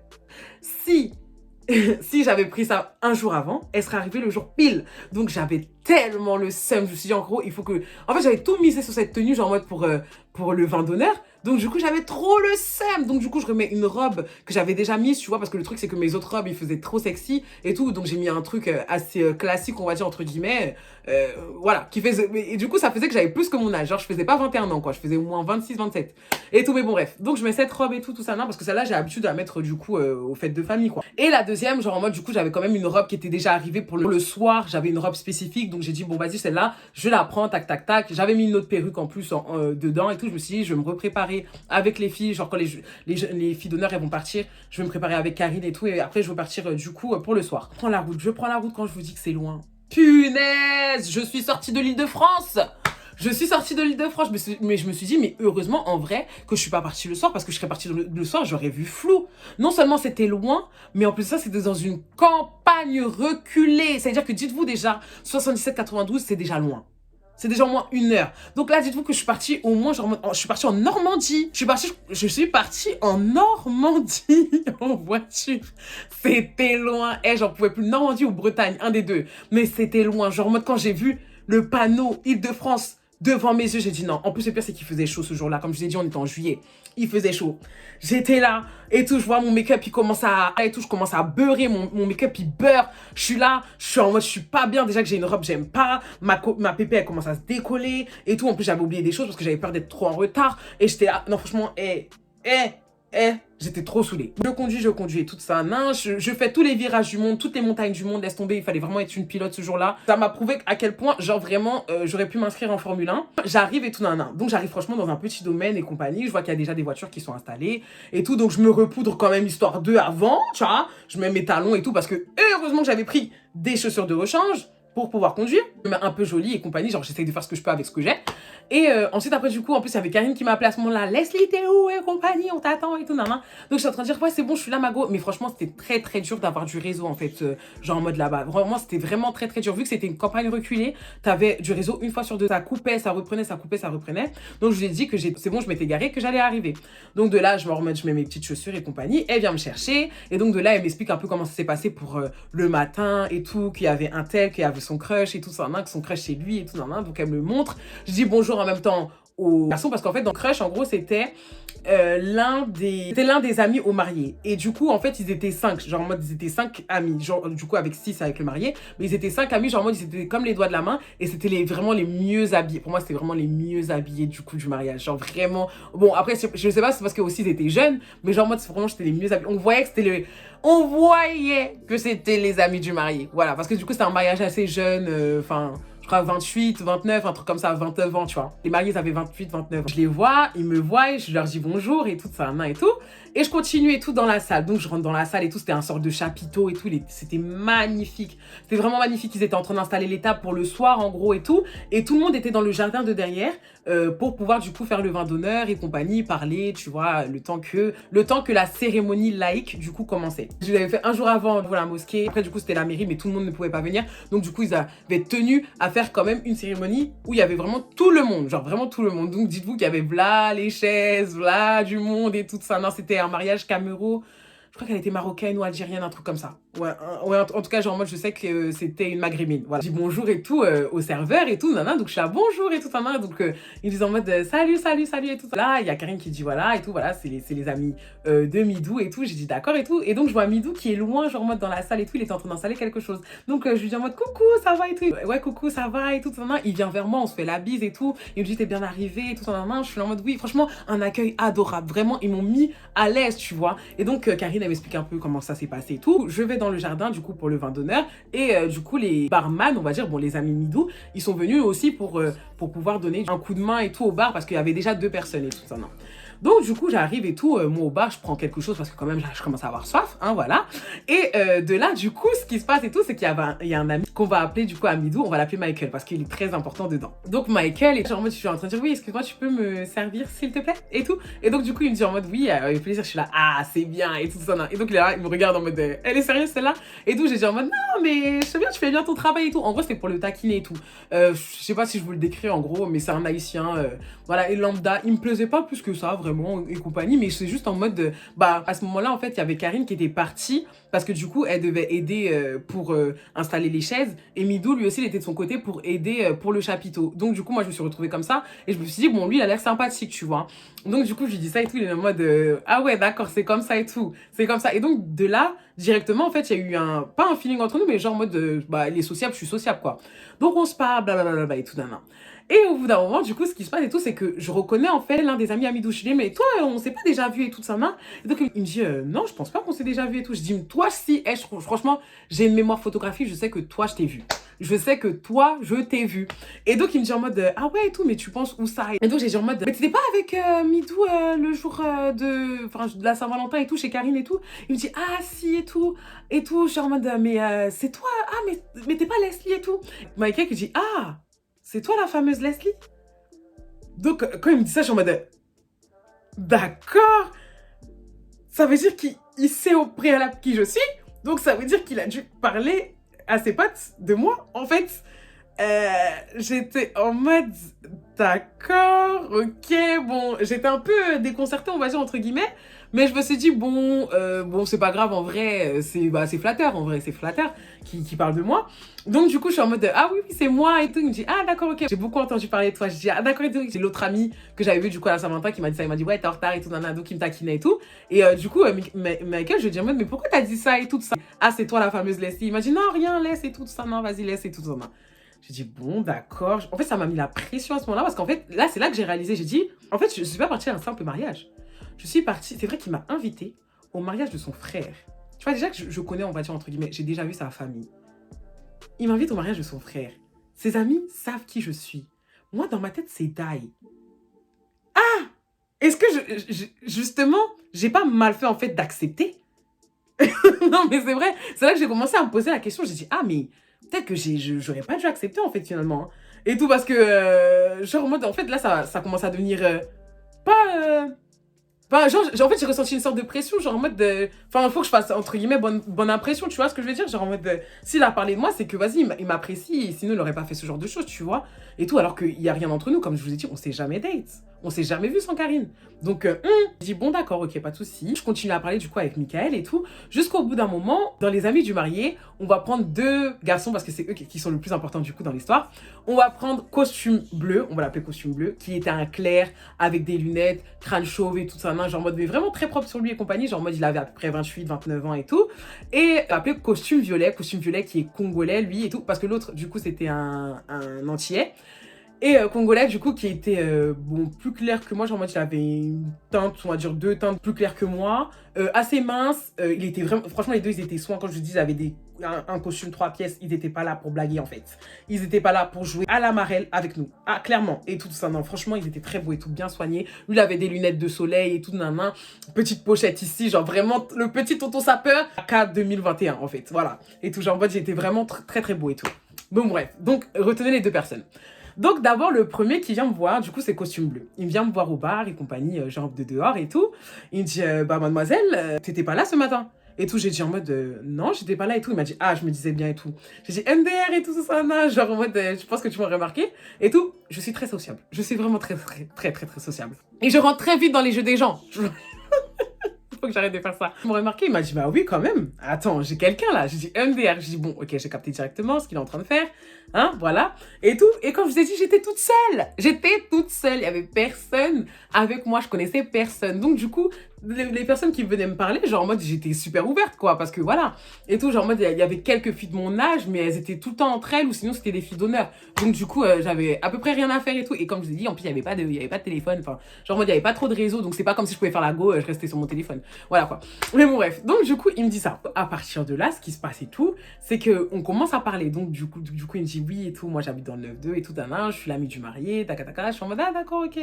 si j'avais pris ça un jour avant, elle serait arrivée le jour pile. Donc j'avais tellement le seum. Je me suis dit, en gros, il faut que... En fait, j'avais tout misé sur cette tenue, genre en mode pour le vin d'honneur. Donc du coup, j'avais trop le seum. Donc du coup, je remets une robe que j'avais déjà mise, tu vois, parce que le truc, c'est que mes autres robes, ils faisaient trop sexy et tout. Donc j'ai mis un truc assez classique, on va dire, entre guillemets. Voilà, qui faisait... Et du coup, ça faisait que j'avais plus que mon âge. Genre, je faisais pas 21 ans, quoi. Je faisais au moins 26, 27. Et tout, mais bon, bref. Donc je mets cette robe et tout ça, non, parce que celle-là, j'ai l'habitude de la mettre, du coup, aux fêtes de famille, quoi. Et la deuxième, genre en mode, du coup, j'avais quand même une robe qui était déjà arrivée pour le soir. J'avais une robe spécifique. Donc j'ai dit, bon, vas-y, celle-là, je la prends, tac, tac, tac. J'avais mis une autre perruque en plus dedans et tout. Je me suis dit, je vais me repréparer avec les filles. Genre, quand les filles d'honneur, elles vont partir, je vais me préparer avec Karine et tout. Et après, je vais partir, du coup, pour le soir. Je prends la route quand je vous dis que c'est loin. Punaise, je suis sortie de l'Île-de-France. Je suis sortie de l'Île-de-France, mais je me suis dit, mais heureusement, en vrai, que je suis pas partie le soir, parce que je serais partie le soir, j'aurais vu flou. Non seulement c'était loin, mais en plus de ça, c'était dans une campagne reculée. C'est-à-dire que, dites-vous déjà, 77-92, c'est déjà loin. C'est déjà au moins 1 heure. Donc là, dites-vous que je suis partie au moins, genre, je suis partie en Normandie. Je suis partie en Normandie en voiture. C'était loin. J'en pouvais plus. Normandie ou Bretagne, un des deux. Mais c'était loin. Genre, en mode, quand j'ai vu le panneau Île-de-France devant mes yeux, j'ai dit non. En plus, le pire, c'est qu'il faisait chaud ce jour-là. Comme je vous ai dit, on était en juillet. Il faisait chaud. J'étais là et tout, je vois mon make-up, il commence à... Et tout, je commence à beurrer, mon make-up, il beurre. Je suis là, je suis en mode, je suis pas bien. Déjà que j'ai une robe, j'aime pas. Ma pépé, elle commence à se décoller et tout. En plus, j'avais oublié des choses parce que j'avais peur d'être trop en retard. Et j'étais là, non, franchement, j'étais trop saoulée. Je conduis et tout ça. Non, je fais tous les virages du monde, toutes les montagnes du monde. Laisse tomber, il fallait vraiment être une pilote ce jour-là. Ça m'a prouvé à quel point, genre vraiment, j'aurais pu m'inscrire en Formule 1. J'arrive et tout, nan. Donc j'arrive franchement dans un petit domaine et compagnie. Je vois qu'il y a déjà des voitures qui sont installées et tout. Donc je me repoudre quand même histoire d'eux avant, tu vois. Je mets mes talons et tout parce que heureusement que j'avais pris des chaussures de rechange pour pouvoir conduire. Je me mets un peu jolie et compagnie, genre j'essaye de faire ce que je peux avec ce que j'ai. Et ensuite après du coup, en plus il y avait Karine qui m'a appelé à ce moment-là, Leslie t'es où et compagnie, on t'attend et tout, nan. Donc je suis en train de dire ouais c'est bon, je suis là Mago. Mais franchement c'était très très dur d'avoir du réseau en fait, genre en mode là-bas. Vraiment c'était vraiment très très dur, vu que c'était une campagne reculée, t'avais du réseau une fois sur deux, ça coupait, ça reprenait, ça coupait, ça reprenait. Donc je lui ai dit que c'est bon, je m'étais garée, que j'allais arriver. Donc de là je me remets, je mets mes petites chaussures et compagnie, elle vient me chercher. Et donc de là elle m'explique un peu comment ça s'est passé pour le matin et tout, qu'il y avait un tel, qu'il y avait son crush et tout ça, que son crush chez lui et tout, donc elle me le montre. Je dis bonjour en même temps au garçon parce qu'en fait dans crush en gros c'était l'un des amis au marié et du coup en fait ils étaient 5, genre en mode ils étaient 5 amis, genre du coup avec 6 avec le marié, mais ils étaient 5 amis, genre en mode ils étaient comme les doigts de la main et c'était vraiment les mieux habillés. Pour moi c'était vraiment les mieux habillés du coup du mariage, genre vraiment. Bon après je sais pas, c'est parce que aussi ils étaient jeunes, mais genre en mode vraiment c'était les mieux habillés. On voyait que c'était les amis du marié, voilà, parce que du coup c'était un mariage assez jeune, enfin je crois 28, 29, un truc comme ça, 29 ans, tu vois. Les mariés, ils avaient 28, 29 ans. Je les vois, ils me voient, je leur dis bonjour et tout ça, et tout. Et je continue et tout dans la salle. Donc, je rentre dans la salle et tout. C'était un sort de chapiteau et tout. C'était magnifique. C'était vraiment magnifique. Ils étaient en train d'installer les tables pour le soir, en gros, et tout. Et tout le monde était dans le jardin de derrière pour pouvoir, du coup, faire le vin d'honneur et compagnie, parler, tu vois, le temps que la cérémonie laïque, du coup, commençait. Je l'avais fait un jour avant pour la mosquée. Après, du coup, c'était la mairie, mais tout le monde ne pouvait pas venir. Donc, du coup, ils avaient tenu à faire quand même une cérémonie où il y avait vraiment tout le monde. Genre, vraiment tout le monde. Donc, dites-vous qu'il y avait v'là les chaises, v'là du monde et tout ça. Non, c'était un mariage camero. Je crois qu'elle était marocaine ou algérienne, un truc comme ça. Ouais, en tout cas, genre, moi, je sais que c'était une maghrébine. Voilà. Je dis bonjour et tout au serveur et tout, donc je suis là, bonjour et tout, donc ils disent en mode salut, salut, salut et tout. Là, il y a Karine qui dit voilà et tout, voilà, c'est les amis de Midou et tout. J'ai dit d'accord et tout. Et donc, je vois Midou qui est loin, genre, en mode dans la salle et tout, il était en train d'installer quelque chose. Donc, je lui dis en mode coucou, ça va et tout. Ouais, coucou, ça va et tout, il vient vers moi, on se fait la bise et tout. Il me dit t'es bien arrivé et tout, je suis en mode oui, franchement, un accueil adorable. Vraiment, ils m'ont mis à l'aise, tu vois. Et donc, Karine, elle m'explique un peu comment ça s'est passé et tout. Je vais dans le jardin, du coup, pour le vin d'honneur. Et du coup, les barman, on va dire, bon, les amis Midou, ils sont venus aussi pour pouvoir donner un coup de main et tout au bar parce qu'il y avait déjà 2 personnes et tout ça, Donc, du coup, j'arrive et tout, moi au bar, je prends quelque chose parce que quand même, je commence à avoir soif, voilà. Et de là, du coup, ce qui se passe et tout, c'est qu'il y a un ami qu'on va appeler, du coup, à Midou, on va l'appeler Michael parce qu'il est très important dedans. Donc, Michael, et genre, moi, je suis en train de dire, oui, excuse-moi, tu peux me servir, s'il te plaît, et tout. Et donc, du coup, il me dit en mode, oui, avec plaisir, je suis là, ah, c'est bien, et tout ça, Et donc, là, il me regarde en mode, elle est sérieuse, celle-là? Et tout, j'ai dit en mode, non, mais je sais bien, tu fais bien ton travail et tout. En gros, c'est pour le taquiner et tout. Je sais pas si je vous le décris, en gros, mais c'est un haïtien, voilà, et lambda. Il me plaisait pas plus que ça, vraiment, et compagnie, mais c'est juste en mode, à ce moment-là, en fait, il y avait Karine qui était partie parce que du coup, elle devait aider pour installer les chaises. Et Midou, lui aussi, il était de son côté pour aider pour le chapiteau. Donc, du coup, moi, je me suis retrouvée comme ça. Et je me suis dit, bon, lui, il a l'air sympathique, tu vois. Donc, du coup, je lui dis ça et tout. Il est en mode, ah ouais, d'accord, c'est comme ça et tout. C'est comme ça. Et donc, de là, directement, en fait, il y a eu pas un feeling entre nous, mais genre en mode, bah, il est sociable, je suis sociable, quoi. Donc, on se parle, blablabla, et tout, nan, nan. Et au bout d'un moment, du coup, ce qui se passe et tout, c'est que je reconnais en fait l'un des amis Midou. Je lui dis, mais toi, on s'est pas déjà vu et tout ça, nan. Et donc, il me dit, non, je pense pas qu'on s'est déjà vu et tout. Je dis, toi, si, franchement, j'ai une mémoire photographique, je sais que toi, je t'ai vu. Je sais que toi, je t'ai vu. Et donc, il me dit en mode, ah ouais et tout, mais tu penses où ça? Et donc, j'ai dit en mode, mais t'étais pas avec Midou le jour de la Saint-Valentin et tout, chez Karine et tout? Il me dit, ah si et tout, et tout. Je suis en mode, mais c'est toi, ah, mais t'es pas Leslie et tout. Michael qui dit, ah, c'est toi la fameuse Leslie? Donc, quand il me dit ça, je suis en mode, d'accord, ça veut dire qu'il sait au préalable qui je suis, donc ça veut dire qu'il a dû parler à ses potes de moi. En fait, j'étais en mode, d'accord, ok, bon, j'étais un peu déconcertée, on va dire, entre guillemets, mais je me suis dit, bon, c'est pas grave, en vrai, c'est flatteur, en vrai, c'est flatteur qui parle de moi. Donc, du coup, je suis en mode, ah oui, oui, c'est moi et tout. Il me dit, ah d'accord, ok, j'ai beaucoup entendu parler de toi. Je dis, ah d'accord et tout. C'est l'autre ami que j'avais vu, du coup, à la Saint-Valentin qui m'a dit ça. Il m'a dit, ouais, t'es en retard et tout, nanana, donc il me taquinait et tout. Et du coup, Michael, je lui dis en mode, mais pourquoi t'as dit ça et tout ça? Ah, c'est toi la fameuse Leslie. Il m'a dit, non, rien, laisse et tout ça, non, vas-y, laisse et tout ça. Non. J'ai dit, bon, d'accord. En fait, ça m'a mis la pression à ce moment-là parce qu'en fait, là, c'est là que j'ai réalisé. J'ai dit, en fait, je suis pas partie à un simple mariage. Je suis partie, c'est vrai qu'il m'a invitée au mariage de son frère. Tu vois, déjà que je connais, on va dire, entre guillemets, j'ai déjà vu sa famille. Il m'invite au mariage de son frère. Ses amis savent qui je suis. Moi, dans ma tête, c'est Die. Ah! Est-ce que, justement, j'ai pas mal fait, en fait, d'accepter? Non, mais c'est vrai. C'est là que j'ai commencé à me poser la question. J'ai dit, ah, mais peut-être que j'aurais pas dû accepter, en fait, finalement. Et tout, parce que, genre, en mode, en fait, là, ça commence à devenir pas... Enfin, genre, en fait, j'ai ressenti une sorte de pression, genre en mode de... Enfin, il faut que je fasse, entre guillemets, bonne impression, tu vois ce que je veux dire? Genre en mode de... S'il a parlé de moi, c'est que, vas-y, il m'apprécie, sinon il n'aurait pas fait ce genre de choses, tu vois? Et tout, alors qu'il n'y a rien entre nous, comme je vous ai dit, on s'est jamais date. On s'est jamais vu sans Karine. Donc, je dis, bon, d'accord, ok, pas de souci. Je continue à parler, du coup, avec Michael et tout. Jusqu'au bout d'un moment, dans les amis du marié, on va prendre 2 garçons, parce que c'est eux qui sont le plus importants, du coup, dans l'histoire. On va prendre costume bleu, on va l'appeler costume bleu, qui était un clair, avec des lunettes, crâne chauve et tout ça, genre en mode, mais vraiment très propre sur lui et compagnie, genre en mode, il avait à peu près 28, 29 ans et tout. Et appelé costume violet qui est congolais, lui et tout, parce que l'autre, du coup, c'était un antillais. Et congolais, du coup, qui était bon, plus clair que moi. Genre, en mode, il avait une teinte, on va dire 2 teintes plus claires que moi. Assez mince. Il était vraiment... Franchement, les deux, ils étaient soins. Quand je dis, ils avaient un costume 3 pièces. Ils n'étaient pas là pour blaguer, en fait. Ils n'étaient pas là pour jouer à la marelle avec nous. Ah, clairement. Et tout ça. Non, franchement, ils étaient très beaux et tout, bien soignés. Lui, il avait des lunettes de soleil et tout, nanan. Petite pochette ici. Genre, vraiment, le petit tonton sapeur. AK 2021, en fait. Voilà. Et tout. Genre, en mode, j'étais vraiment très, très beau et tout. Bon, bref. Donc, retenez les 2 personnes. Donc d'abord, le premier qui vient me voir, du coup, c'est costume bleu. Il vient me voir au bar et compagnie, genre de dehors et tout. Il me dit, bah mademoiselle, t'étais pas là ce matin? Et tout, j'ai dit en mode, non, j'étais pas là et tout. Il m'a dit, ah, je me disais bien et tout. J'ai dit, MDR et tout ça, genre en mode, je pense que tu m'as remarqué. Et tout, je suis très sociable. Je suis vraiment très sociable. Et je rentre très vite dans les jeux des gens. Faut que j'arrête de faire ça. Il m'a remarqué, il m'a dit, bah oui, quand même. Attends, j'ai quelqu'un là. J'ai dit MDR. J'ai dit, bon, ok, j'ai capté directement ce qu'il est en train de faire. Hein, voilà. Et tout. Et comme je vous ai dit, j'étais toute seule. J'étais toute seule. Il y avait personne avec moi. Je connaissais personne. Donc, du coup, les personnes qui venaient me parler, genre en mode, j'étais super ouverte, quoi. Parce que voilà. Et tout, genre en mode, il y avait quelques filles de mon âge, mais elles étaient tout le temps entre elles, ou sinon, c'était des filles d'honneur. Donc, du coup, j'avais à peu près rien à faire et tout. Et comme je vous ai dit, en plus, il y avait pas de téléphone. Enfin, genre en mode, il y avait pas trop de réseau. Donc, c'est pas comme si je pouvais faire la go, je restais sur mon téléphone. Voilà, quoi. Mais bon, bref. Donc, du coup, il me dit ça. À partir de là, ce qui se passe et tout, c'est qu'on commence à parler. Donc, du coup, il me dit oui et tout. Moi, j'habite dans le 9-2 et tout, je suis l'ami du marié, taka. Je suis en mode, ah, d'accord, ok,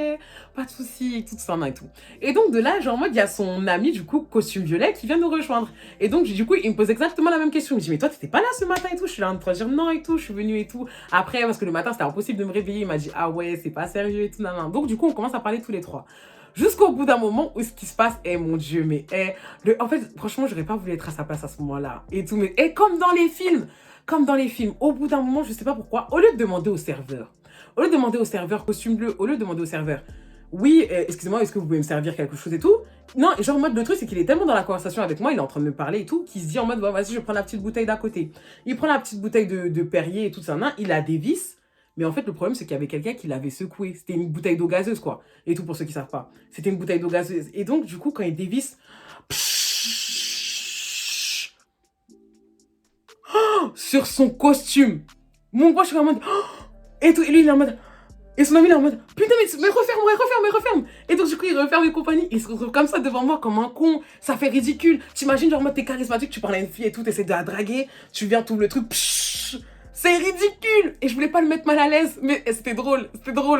pas de souci, et tout ça, et tout. Et donc, de là, genre, en mode, il y a son ami, du coup, costume violet, qui vient nous rejoindre. Et donc, du coup, il me pose exactement la même question. Il me dit, mais toi, t'étais pas là ce matin et tout? Je suis là en train de dire non et tout, je suis venue et tout. Après, parce que le matin, c'était impossible de me réveiller, il m'a dit, ah ouais, c'est pas sérieux et tout, Donc, du coup, on commence à parler tous les 3. Jusqu'au bout d'un moment où ce qui se passe, mon Dieu, mais en fait, franchement, j'aurais pas voulu être à sa place à ce moment-là. Et tout, mais comme dans les films, au bout d'un moment, je sais pas pourquoi, au lieu de demander au serveur, costume bleu, au lieu de demander au serveur, oui, excusez-moi, est-ce que vous pouvez me servir quelque chose et tout? Non, et genre en mode, le truc, c'est qu'il est tellement dans la conversation avec moi, il est en train de me parler et tout, qu'il se dit en mode, bah, vas-y, je prends la petite bouteille d'à côté. Il prend la petite bouteille de Perrier et tout ça, il la dévisse. Mais en fait, le problème, c'est qu'il y avait quelqu'un qui l'avait secoué. C'était une bouteille d'eau gazeuse, quoi. Et tout, pour ceux qui savent pas. C'était une bouteille d'eau gazeuse. Et donc, du coup, quand il dévisse, sur son costume. Mon gars, je suis en mode, et tout. Et lui, il est en mode, et son ami, il est en mode, putain, mais referme. Et donc, du coup, il referme et compagnie. Il se retrouve comme ça devant moi, comme un con. Ça fait ridicule. T'imagines, genre, moi, t'es charismatique, tu parles à une fille et tout, t'essaies de la draguer. Tu viens, tout le truc. C'est ridicule. Et je voulais pas le mettre mal à l'aise. Mais c'était drôle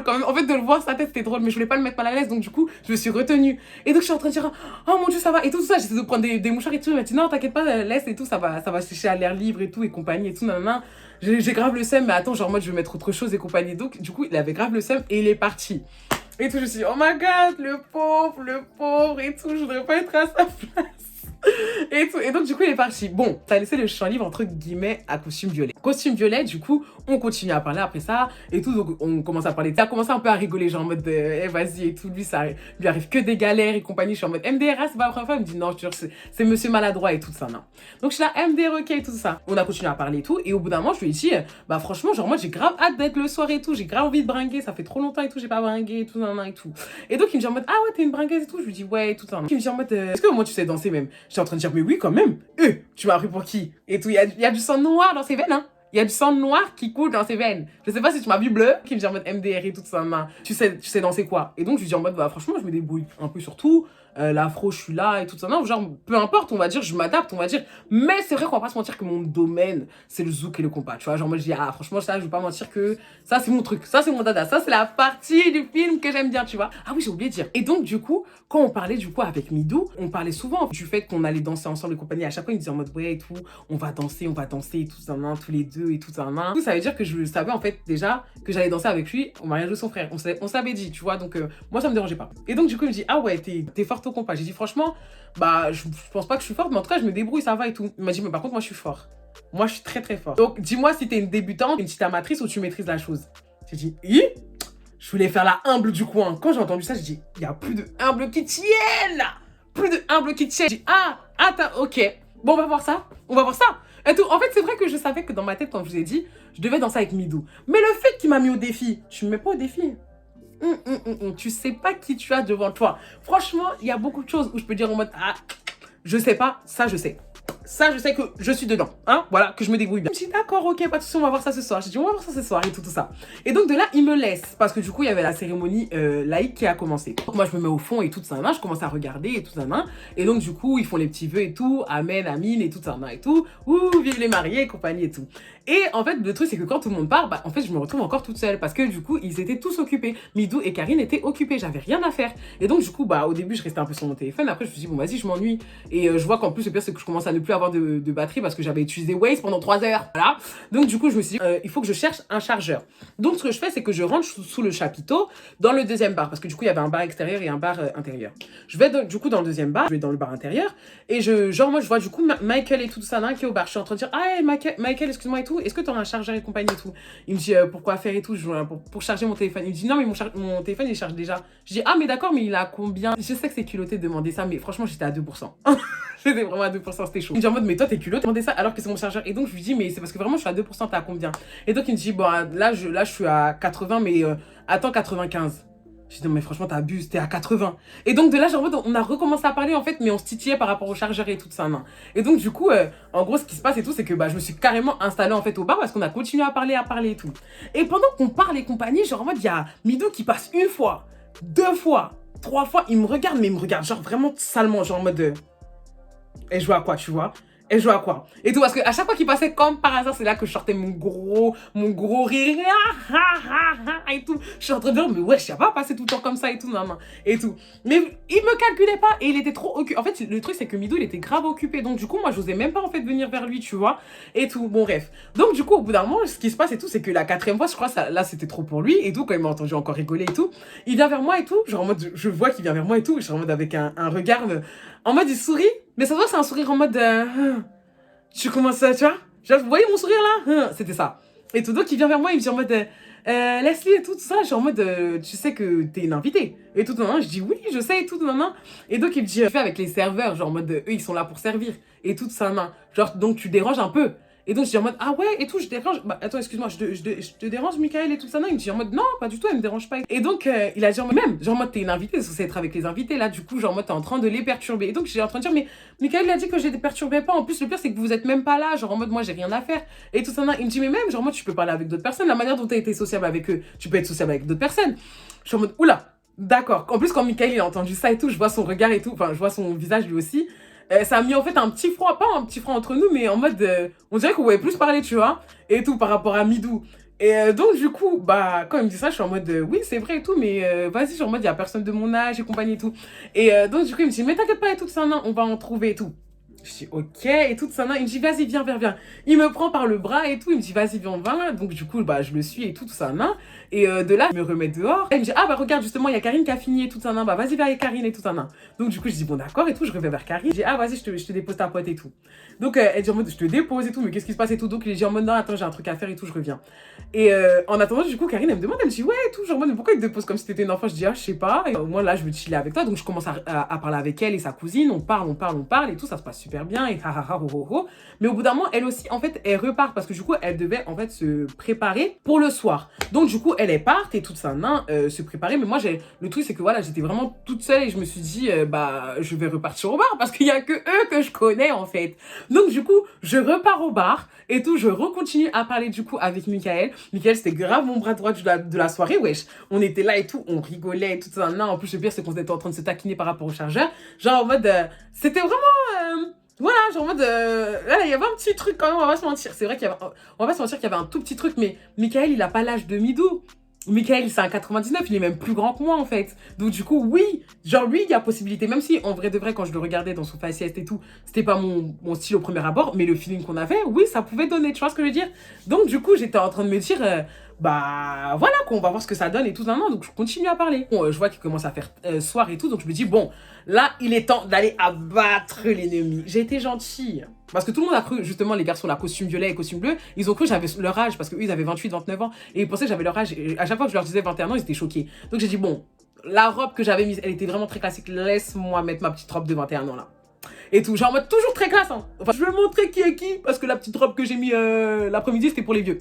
quand même. En fait, de le voir, sa tête, c'était drôle. Mais je voulais pas le mettre mal à l'aise. Donc, du coup, je me suis retenue. Et donc, je suis en train de dire, oh mon Dieu, ça va. Et tout ça, j'essaie de prendre des mouchoirs et tout. Il m'a dit, non, t'inquiète pas, laisse et tout. Ça va sécher à l'air libre et tout, et compagnie et tout. Nanana. J'ai grave le seum, mais attends, genre, moi, je vais mettre autre chose et compagnie. Donc, du coup, il avait grave le seum et il est parti. Et tout, je me suis dit, oh my god, le pauvre et tout. Je voudrais pas être à sa place. Et tout. Et donc, du coup, il est parti. Bon, ça a laissé le champ libre, entre guillemets, à costume violet. Costume violet, du coup, on continue à parler après ça. Et tout, donc on commence à parler. Ça a commencé un peu à rigoler, genre en mode, vas-y et tout. Lui, ça lui arrive que des galères et compagnie. Je suis en mode, MDR, c'est pas la première fois. Il me dit, non, je te jure, c'est monsieur maladroit et tout ça, non. Donc, je suis là, MDR, ok, et tout ça. On a continué à parler et tout. Et au bout d'un moment, je lui ai dit, bah, franchement, genre, moi, j'ai grave hâte d'être le soir et tout. J'ai grave envie de bringuer. Ça fait trop longtemps et tout. J'ai pas bringué et tout, nan, nan, et tout. Et donc, il me dit en mode, ah ouais, t'es une bringueuse et tout. Je lui dis, ouais, et tout ça. Il me dit en mode, est-ce que moi, tu sais danser même? J'étais en train de dire, mais oui, quand même. Tu m'as pris pour qui? Et tout, il y a du sang noir dans ses veines, hein. Il y a du sang noir qui coule dans ses veines. Je sais pas si tu m'as vu bleu, qui me dit en mode MDR et tout ça. Tu sais danser quoi? Et donc, je lui dis en mode, bah, franchement, je me débrouille un peu sur tout. L'afro, je suis là et tout ça. Non, genre, peu importe, on va dire, je m'adapte, on va dire. Mais c'est vrai qu'on va pas se mentir que mon domaine, c'est le zouk et le compas. Tu vois, genre, moi, je dis, ah, franchement, ça, je vais pas mentir que ça, c'est mon truc. Ça, c'est mon dada. Ça, c'est la partie du film que j'aime bien, tu vois. Ah oui, j'ai oublié de dire. Et donc, du coup, quand on parlait, du coup, avec Midou, on parlait souvent du fait qu'on allait danser ensemble et compagnie. À chaque fois, il me disait en mode, ouais, et tout, on va danser et tout ça, tous les deux et tout ça. Tout ça veut dire que je savais, en fait, déjà, que j'allais danser avec lui au mariage de son frère. On s'avait dit, tu vois. Donc, moi, ça me dérangeait pas. Et donc, du coup, il me dit, ah ouais, t'es forte au compas. J'ai dit, franchement, bah, je pense pas que je suis forte, mais en tout cas, je me débrouille, ça va et tout. Il m'a dit, mais par contre, moi, je suis fort. Moi, je suis très, très fort. Donc, dis-moi si t'es une débutante, une petite amatrice ou tu maîtrises la chose. J'ai dit, je voulais faire la humble du coin. Quand j'ai entendu ça, j'ai dit, il y a plus de humble qui tienne là. Plus de humble qui tienne. J'ai dit, attends, ok. Bon, on va voir ça. Et tout. En fait, c'est vrai que je savais que dans ma tête, quand je vous ai dit, je devais danser avec Midou. Mais le fait qu'il m'a mis au défi, tu me mets pas au défi. Tu sais pas qui tu as devant toi. Franchement, il y a beaucoup de choses où je peux dire en mode, je sais pas, ça je sais. Ça, je sais que je suis dedans, hein, voilà, que je me débrouille bien. Je me dis, d'accord, ok, pas de soucis, on va voir ça ce soir. J'ai dit, on va voir ça ce soir et tout ça. Et donc, de là, il me laisse, parce que du coup, il y avait la cérémonie laïque qui a commencé. Donc, moi, je me mets au fond et tout ça, je commence à regarder et tout ça, et donc, du coup, ils font les petits vœux et tout, amen, amine et tout ça, et tout, ouh, vive les mariés et compagnie et tout. Et en fait, le truc, c'est que quand tout le monde part, bah, en fait, je me retrouve encore toute seule, parce que du coup, ils étaient tous occupés. Midou et Karine étaient occupés, j'avais rien à faire. Et donc, du coup, bah, au début, je restais un peu sur mon téléphone, après, je me suis dit, bon, vas-y, je m'ennuie. Et je vois qu'en plus, le pire, c'est que je commence à ne plus avoir de batterie parce que j'avais utilisé Waze pendant 3 heures. Voilà. Donc, du coup, je me suis dit, il faut que je cherche un chargeur. Donc, ce que je fais, c'est que je rentre sous le chapiteau dans le deuxième bar. Parce que du coup, il y avait un bar extérieur et un bar intérieur. Je vais du coup dans le deuxième bar, je vais dans le bar intérieur. Et moi, je vois du coup Michael et tout ça qui est au bar. Je suis en train de dire, hey, Michael, excuse-moi et tout. Est-ce que tu as un chargeur et compagnie et tout? Il me dit, pourquoi faire et tout? Pour charger mon téléphone. Il me dit, non, mais mon téléphone, il charge déjà. Je dis, mais d'accord, mais il a combien? Je sais que c'est culotté de demander ça, mais franchement, j'étais à 2%. J'étais vraiment à 2%, c'était chaud. Il me dit en mode, mais toi, t'es culotté de demander ça alors que c'est mon chargeur. Et donc, je lui dis, mais c'est parce que vraiment, je suis à 2%, t'es à combien? Et donc, il me dit, bon, là, je suis à 80, mais attends, 95. Je dis, non, mais franchement, t'abuses, t'es à 80. Et donc, de là, genre, on a recommencé à parler, en fait, mais on se titillait par rapport au chargeur et tout ça, Et donc, du coup, en gros, ce qui se passe et tout, c'est que je me suis carrément installée, en fait, au bar parce qu'on a continué à parler et tout. Et pendant qu'on parle et compagnie, genre, en mode, il y a Midou qui passe 1 fois, 2 fois, 3 fois, il me regarde, mais il me regarde, genre, vraiment salement, genre, en mode... Et je vois à quoi, tu vois? Et je vois à quoi? Et tout, parce qu'à chaque fois qu'il passait comme par hasard, c'est là que je sortais mon gros rire. Et tout. Je suis en train de dire, mais ouais, je sais pas passer tout le temps comme ça et tout, et tout. Mais il me calculait pas et il était trop occupé. En fait, le truc, c'est que Midou, il était grave occupé. Donc, du coup, moi, j'osais même pas, en fait, venir vers lui, tu vois? Et tout. Bon, bref. Donc, du coup, au bout d'un moment, ce qui se passe et tout, c'est que la 4e fois, je crois, là, c'était trop pour lui et tout. Quand il m'a entendu encore rigoler et tout, il vient vers moi et tout. Genre, en mode, je vois qu'il vient vers moi et tout. Je suis en mode avec un regard, en mode, il sourit. Mais ça se voit, c'est un sourire en mode, tu commences à, tu vois? Genre, vous voyez mon sourire là? C'était ça. Et tout, donc il vient vers moi, il me dit en mode Leslie et tout ça. Je suis en mode tu sais que t'es une invitée. Et tout, non, je dis oui, je sais et tout, non, non. Et donc il me dit, je fais avec les serveurs, genre en mode eux ils sont là pour servir. Et tout ça, non. Genre donc tu déranges un peu. Et donc je dis en mode ah ouais et tout, je dérange. Bah attends, excuse-moi, je te dérange, Michael et tout ça, non. Il me dit en mode non, pas du tout, elle me dérange pas. Et donc il a dit en mode même, genre en mode t'es une invitée, c'est censé être avec les invités là, du coup, genre en mode t'es en train de les perturber. Et donc j'ai en train de dire, mais Michael il a dit que je les perturbais pas. En plus, le pire c'est que vous êtes même pas là, genre en mode moi j'ai rien à faire. Et tout ça, non. Il me dit, mais même, genre moi tu peux parler avec d'autres personnes, la manière dont t'as été sociable avec eux, tu peux être sociable avec d'autres personnes. Je suis en mode oula. D'accord. En plus, quand Michael il a entendu ça et tout, je vois son regard et tout, enfin, je vois son visage lui aussi. Ça a mis en fait un petit froid, pas un petit froid entre nous, mais en mode, on dirait qu'on pouvait plus parler, tu vois, et tout par rapport à Midou. Et donc, du coup, bah, quand il me dit ça, je suis en mode, oui, c'est vrai et tout, mais vas-y, genre en mode, il y a personne de mon âge et compagnie et tout. Et donc, du coup, il me dit, mais t'inquiète pas et tout ça, non, on va en trouver et tout. Je dis, ok, et tout ça, non. Il me dit, vas-y, viens, viens, viens. Il me prend par le bras et tout. Il me dit, vas-y, viens, on va. Donc, du coup, bah, je le suis et tout ça, non. Et de là, je me remets dehors. Et il me dit, ah, bah, regarde, justement, il y a Karine qui a fini et tout ça, non. Bah, vas-y, vers Karine et tout ça, non. Donc, du coup, je dis, bon, d'accord et tout. Je reviens vers Karine. Je dis, ah, vas-y, je te dépose ta pote et tout. Donc, elle dit en mode, je te dépose et tout, mais qu'est-ce qui se passe et tout. Donc, il dit en mode, non, attends, j'ai un truc à faire et tout, je reviens. Et en attendant, du coup, Karine, elle me demande, elle me dit, ouais, et tout, genre, en mode, pourquoi il te dépose comme si t'étais une enfant? Je dis, ah, je sais pas. Et moi, là, je veux chiller avec toi. Donc, je commence à parler avec elle et sa cousine. On parle et tout, ça se passe super bien. Et mais au bout d'un moment, elle aussi, en fait, elle repart parce que du coup, elle devait en fait se préparer pour le soir. Donc du coup, elle part et tout ça, se préparer. Mais moi, le truc, c'est que voilà, j'étais vraiment toute seule et je me suis dit, bah, je vais repartir au bar parce qu'il y a que eux que je connais en fait. Donc du coup, je repars au bar et tout, je recontinue à parler du coup avec Michael. Michael, c'était grave mon bras droit de la soirée, wesh. On était là et tout, on rigolait et tout ça. En plus, le pire, c'est qu'on était en train de se taquiner par rapport au chargeur. Genre en mode, c'était vraiment voilà, genre en mode là, il y avait un petit truc quand même, on va pas se mentir. C'est vrai on va pas se mentir qu'il y avait un tout petit truc, mais Michael, il a pas l'âge de Midou. Michael, c'est un 99, il est même plus grand que moi en fait. Donc du coup, oui, genre lui, il y a possibilité, même si en vrai de vrai, quand je le regardais dans son faciès et tout, c'était pas mon style au premier abord, mais le feeling qu'on avait, oui, ça pouvait donner, tu vois ce que je veux dire? Donc du coup, j'étais en train de me dire, bah voilà, qu'on va voir ce que ça donne et tout, non, donc je continue à parler. Bon, je vois qu'il commence à faire soir et tout, donc je me dis, bon, là, il est temps d'aller abattre l'ennemi. J'ai été gentille. Parce que tout le monde a cru, justement, les garçons, la costume violet et costume bleu, ils ont cru que j'avais leur âge, parce qu'eux, ils avaient 28, 29 ans, et ils pensaient que j'avais leur âge. Et à chaque fois que je leur disais 21 ans, ils étaient choqués. Donc j'ai dit, bon, la robe que j'avais mise, elle était vraiment très classique, laisse-moi mettre ma petite robe de 21 ans là. Et tout, genre en mode toujours très classe, hein. Enfin, je vais montrer qui est qui, parce que la petite robe que j'ai mis l'après-midi, c'était pour les vieux.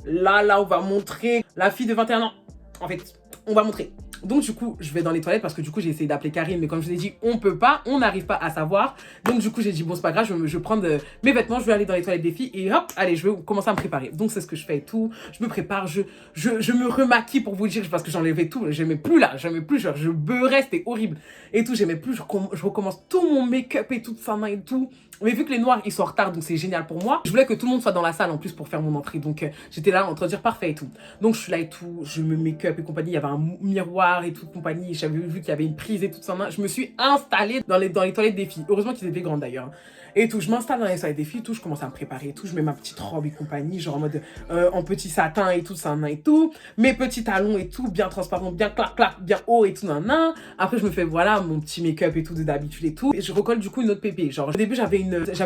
Là, on va montrer la fille de 21 ans. En fait, on va montrer. Donc du coup, je vais dans les toilettes parce que du coup, j'ai essayé d'appeler Karine, mais comme je vous ai dit, on peut pas, on n'arrive pas à savoir. Donc du coup, j'ai dit, bon, c'est pas grave, je vais prendre mes vêtements, je vais aller dans les toilettes des filles et hop, allez, je vais commencer à me préparer. Donc c'est ce que je fais et tout. Je me prépare, je me remaquille pour vous dire, parce que j'enlevais tout, j'aimais plus là, j'aimais plus, genre, je beurrais, c'était horrible. Et tout, j'aimais plus, je recommence tout mon make-up et tout ça et tout. Mais vu que les noirs, ils sont en retard, donc c'est génial pour moi. Je voulais que tout le monde soit dans la salle en plus pour faire mon entrée. Donc j'étais là en train de dire parfait et tout. Donc je suis là et tout, je me make-up et compagnie. Il y avait un miroir et tout compagnie. J'avais vu qu'il y avait une prise et tout ça. Je me suis installée dans les toilettes des filles. Heureusement qu'ils étaient grandes d'ailleurs. Et tout, je m'installe dans les toilettes des filles, tout, je commence à me préparer et tout. Je mets ma petite robe et compagnie, genre en mode en petit satin et tout ça et tout. Mes petits talons et tout, bien transparent, bien clac clac, bien haut et tout nan. Après je me fais voilà mon petit make-up et tout de d'habitude et tout. Et je recolle du coup une autre pépé. Genre au début j'avais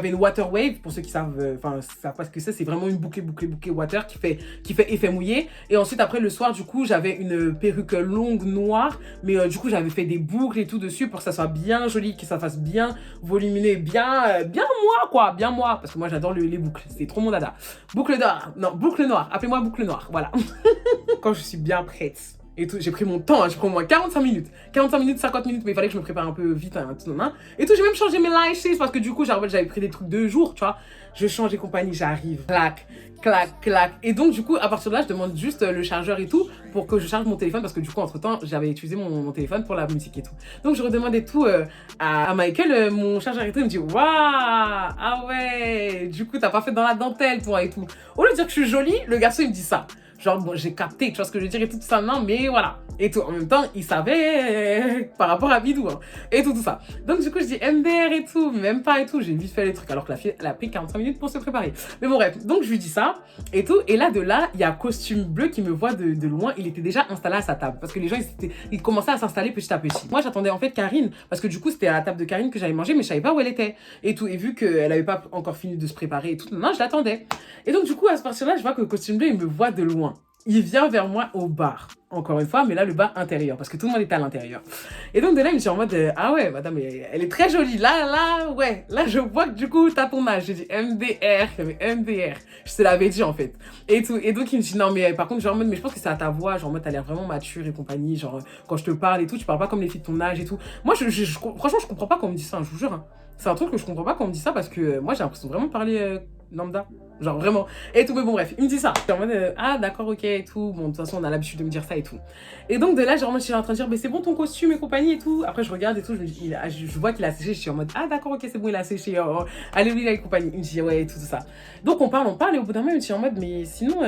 une water wave, pour ceux qui savent, enfin savent pas ce que c'est vraiment une boucle water qui fait effet mouillé. Et ensuite après le soir du coup j'avais une perruque longue noire, mais du coup j'avais fait des boucles et tout dessus pour que ça soit bien joli, que ça fasse bien volumineux, bien moi quoi, bien moi, parce que moi j'adore les boucles, c'est trop mon dada. Boucle d'or, non, boucle noire, appelez-moi boucle noire, voilà. Quand je suis bien prête et tout, j'ai pris mon temps, j'ai pris au moins 45 minutes, 50 minutes, mais il fallait que je me prépare un peu vite, et tout, j'ai même changé mes lashes, parce que du coup j'avais pris des trucs de jour, tu vois, je change et compagnie, j'arrive, clac, clac, clac, et donc du coup à partir de là je demande juste le chargeur et tout pour que je charge mon téléphone, parce que du coup entre temps j'avais utilisé mon téléphone pour la musique et tout. Donc je redemande et tout à Michael mon chargeur et tout, il me dit waouh, ah ouais, du coup t'as pas fait dans la dentelle toi et tout. Au lieu de dire que je suis jolie, le garçon il me dit ça. Genre, bon, j'ai capté, tu vois ce que je veux dire, et tout ça, non, mais voilà. Et tout, en même temps, il savait par rapport à Bidou, hein, et tout ça. Donc, du coup, je dis MDR et tout, même pas et tout. J'ai vite fait les trucs, alors que la fille, elle a pris 45 minutes pour se préparer. Mais bon, bref, donc je lui dis ça, et tout. Et là, de là, il y a Costume Bleu qui me voit de loin. Il était déjà installé à sa table, parce que les gens, ils commençaient à s'installer petit à petit. Moi, j'attendais en fait Karine, parce que du coup, c'était à la table de Karine que j'allais manger, mais je savais pas où elle était, et tout. Et vu qu'elle avait pas encore fini de se préparer et tout, non, je l'attendais. Et donc, du coup, à ce partir-là, je vois que Costume Bleu, il me voit de loin. Il vient vers moi au bar, encore une fois, mais là, le bar intérieur, parce que tout le monde était à l'intérieur. Et donc, de là, il me dit en mode, ah ouais, madame, elle est très jolie. Là, ouais, là, je vois que du coup, t'as ton âge. J'ai dit MDR, mais MDR. Je te l'avais dit, en fait. Et tout. Et donc, il me dit, non, mais par contre, genre, en mode, mais je pense que c'est à ta voix, genre, en mode, t'as l'air vraiment mature et compagnie. Genre, quand je te parle et tout, tu parles pas comme les filles de ton âge et tout. Moi, franchement, je comprends pas qu'on me dise ça, je vous jure. Hein. C'est un truc que je comprends pas qu'on me dise ça parce que moi, j'ai l'impression vraiment de parler lambda. Genre vraiment. Et tout, mais bon, bref, il me dit ça. Je suis en mode, ah d'accord, ok, et tout. Bon, de toute façon, on a l'habitude de me dire ça et tout. Et donc, de là, genre, moi, je suis en train de dire, mais c'est bon ton costume et compagnie et tout. Après, je regarde et tout, je vois qu'il a séché. Je suis en mode, ah d'accord, ok, c'est bon, il a séché. Oh, allez, oui, et compagnie. Il me dit, ouais, et tout ça. Donc, on parle. Et au bout d'un moment, il me dit en mode, mais sinon,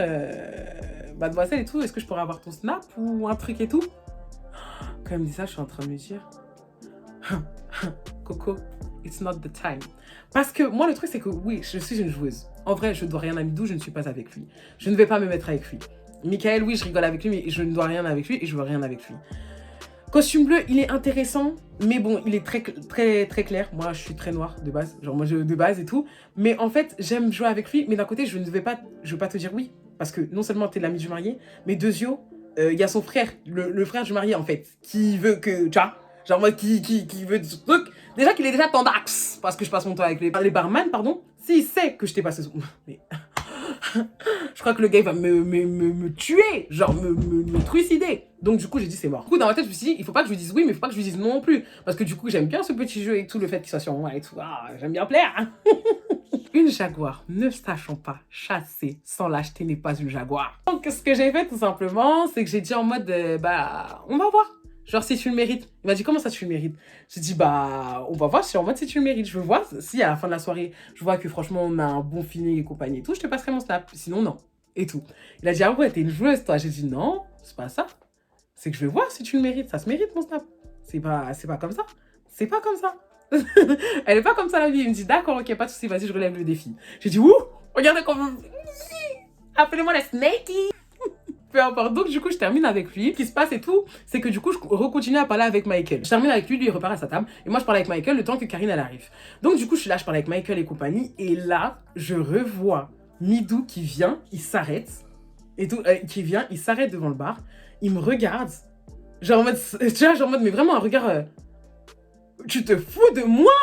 mademoiselle et tout, est-ce que je pourrais avoir ton snap ou un truc et tout? Quand il me dit ça, je suis en train de me dire, Coco, it's not the time. Parce que moi, le truc, c'est que oui, je suis une joueuse. En vrai, je ne dois rien à Midou, je ne suis pas avec lui. Je ne vais pas me mettre avec lui. Michael, oui, je rigole avec lui, mais je ne dois rien avec lui et je veux rien avec lui. Costume Bleu, il est intéressant, mais bon, il est très clair. Moi, je suis très noire de base, genre moi, de base et tout. Mais en fait, j'aime jouer avec lui, mais d'un côté, je veux pas te dire oui. Parce que non seulement tu es l'ami du marié, mais deuxio, il y a son frère, le frère du marié, en fait, qui veut que, tu vois, genre moi, qui veut ce truc. Déjà qu'il est déjà tendax, parce que je passe mon temps avec les barman, pardon. S'il sait que je t'ai passé... Mais... je crois que le gars, il va me tuer, genre me trucider. Donc du coup, j'ai dit, c'est mort. Du coup, dans ma tête, je me suis dit, il faut pas que je lui dise oui, mais il faut pas que je lui dise non plus. Parce que du coup, j'aime bien ce petit jeu et tout, le fait qu'il soit sur moi et tout. Ah, j'aime bien plaire. Une jaguar, ne sachant pas chasser sans l'acheter, n'est pas une jaguar. Donc, ce que j'ai fait, tout simplement, c'est que j'ai dit en mode, bah, on va voir. Genre, si tu le mérites. Il m'a dit, comment ça, tu le mérites? J'ai dit, bah, on va voir si en mode si tu le mérites. Je veux voir si à la fin de la soirée, je vois que franchement, on a un bon feeling et compagnie et tout, je te passerai mon snap. Sinon, non. Et tout. Il a dit, ah ouais, t'es une joueuse, toi. J'ai dit, non, c'est pas ça. C'est que je veux voir si tu le mérites. Ça se mérite, mon snap. C'est pas comme ça. C'est pas comme ça. Elle est pas comme ça, la vie. Il me dit, d'accord, ok, pas de soucis, vas-y, je relève le défi. J'ai dit, ouh, regardez comment... Appelez-moi la Snakey. Peu importe. Donc, du coup, je termine avec lui. Ce qui se passe et tout, c'est que du coup, je recontinue à parler avec Michael. Je termine avec lui, lui, il repart à sa table. Et moi, je parle avec Michael le temps que Karine, elle arrive. Donc, du coup, je suis là, je parle avec Michael et compagnie. Et là, je revois Midou qui vient, il s'arrête. Et tout, qui vient, il s'arrête devant le bar. Il me regarde. Genre en mode, tu vois, genre en mode, mais vraiment un regard... tu te fous de moi?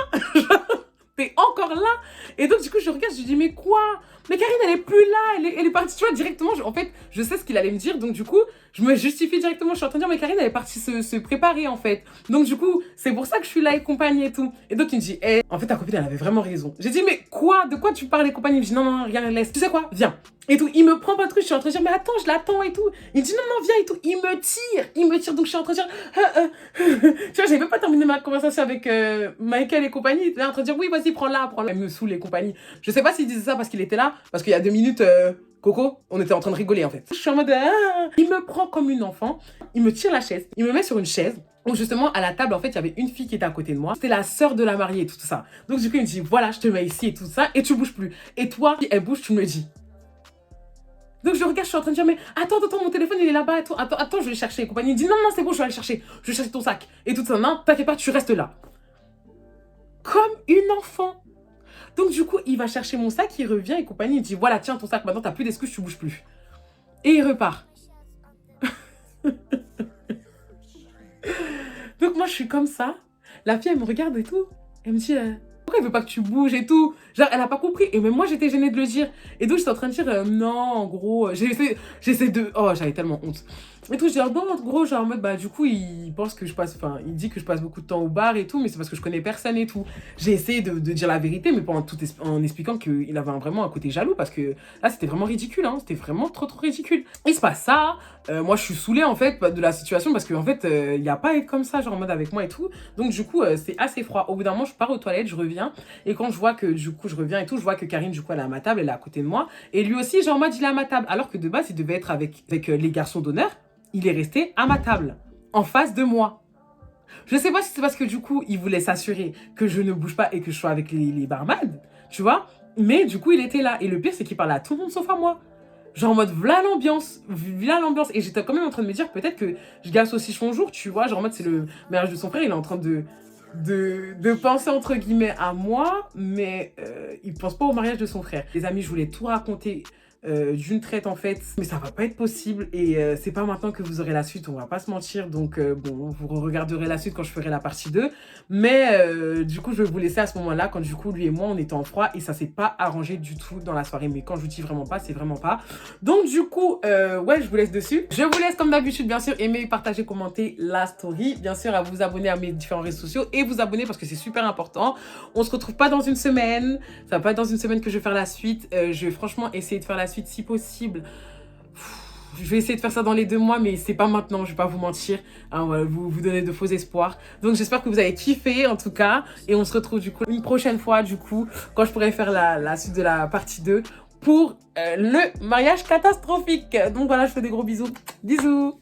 T'es encore là? Et donc, du coup, je regarde, je lui dis, mais quoi? Mais Karine, elle est plus là, elle est partie, tu vois, directement. En fait, je sais ce qu'il allait me dire, donc du coup, je me justifie directement. Je suis en train de dire, mais Karine, elle est partie se préparer, en fait. Donc, du coup, c'est pour ça que je suis là et compagnie et tout. Et donc, il me dit, hey, en fait, ta copine, elle avait vraiment raison. J'ai dit, mais quoi? De quoi tu parles et compagnie? Il me dit, non, non, regarde, laisse. Tu sais quoi? Viens. Et tout, il me prend pas de truc, je suis en train de dire, mais attends, je l'attends et tout. Il me dit, non, non, viens et tout. Il me tire, donc je suis en train de dire, tu vois, j'avais même pas terminé ma conversation avec Michael et compagnie. Il était en train de dire, oui, vas-y, prends-la. Elle me saoule et compagnie. Je sais pas s'il disait ça parce qu'il était là, parce qu'il y a 2 minutes, Coco, on était en train de rigoler en fait. Je suis en mode, il me prend comme une enfant, il me tire la chaise, il me met sur une chaise. Donc justement, à la table, en fait, il y avait une fille qui était à côté de moi. C'était la sœur de la mariée et tout ça. Donc du coup, il me dit, voilà, je te mets ici et tout ça, et tu bouges plus. Et toi, si elle bouge, tu me le dis. Donc je regarde, je suis en train de dire, mais attends, mon téléphone il est là-bas, attends, je vais le chercher. Et compagnie, il dit, non, non, c'est bon, je vais aller le chercher. Je vais chercher ton sac. Et tout ça, non, t'inquiète pas, tu restes là. Comme une enfant. Donc du coup, il va chercher mon sac, il revient et compagnie, il dit, voilà, tiens ton sac, maintenant t'as plus d'excuses, tu bouges plus. Et il repart. Donc moi, je suis comme ça. La fille, elle me regarde et tout. Elle me dit, pourquoi elle veut pas que tu bouges et tout? Genre, elle a pas compris. Et même moi, j'étais gênée de le dire. Et donc, j'étais en train de dire, non, en gros, j'essaie de... Oh, j'avais tellement honte. Et tout, je dis, non, en gros, genre, en mode, bah, du coup, il pense que je passe... Enfin, il dit que je passe beaucoup de temps au bar et tout, mais c'est parce que je connais personne et tout. J'ai essayé de dire la vérité, mais pas en expliquant qu'il avait vraiment un côté jaloux, parce que là, c'était vraiment ridicule, hein. C'était vraiment trop ridicule. Il se passe ça. Moi, je suis saoulée, en fait, de la situation, parce qu'en fait, il n'y a pas à être comme ça, genre, en mode avec moi et tout. Donc, du coup, c'est assez froid. Au bout d'un moment, je pars aux toilettes, je reviens, et quand je vois que, du coup, coup, je reviens et tout, je vois que Karine, du coup, elle est à ma table, elle est à côté de moi. Et lui aussi, genre, en mode, il est à ma table. Alors que de base, il devait être avec les garçons d'honneur. Il est resté à ma table, en face de moi. Je sais pas si c'est parce que du coup, il voulait s'assurer que je ne bouge pas et que je sois avec les barman, tu vois. Mais du coup, il était là. Et le pire, c'est qu'il parlait à tout le monde sauf à moi. Genre en mode, voilà l'ambiance, voilà l'ambiance. Et j'étais quand même en train de me dire, peut-être que je gâche aussi son jour, tu vois. Genre en mode, c'est le mariage de son frère, il est en train de penser entre guillemets à moi, mais il pense pas au mariage de son frère. Les amis, je voulais tout raconter d'une traite en fait, mais ça va pas être possible et c'est pas maintenant que vous aurez la suite, on va pas se mentir, donc bon, vous regarderez la suite quand je ferai la partie 2, mais du coup je vais vous laisser à ce moment-là quand du coup lui et moi on était en froid et ça s'est pas arrangé du tout dans la soirée, mais quand je vous dis vraiment pas, c'est vraiment pas. Donc du coup, ouais, je vous laisse dessus. Je vous laisse comme d'habitude bien sûr aimer, partager, commenter la story, bien sûr à vous abonner à mes différents réseaux sociaux et vous abonner parce que c'est super important. On se retrouve pas dans une semaine, ça va pas être dans une semaine que je vais faire la suite, je vais franchement essayer de faire la suite si possible. Je vais essayer de faire ça dans les 2 mois, mais c'est pas maintenant, je vais pas vous mentir, hein, voilà, vous donner de faux espoirs. Donc j'espère que vous avez kiffé en tout cas, et on se retrouve du coup une prochaine fois du coup, quand je pourrai faire la suite de la partie 2 pour le mariage catastrophique. Donc voilà, je fais des gros bisous. Bisous.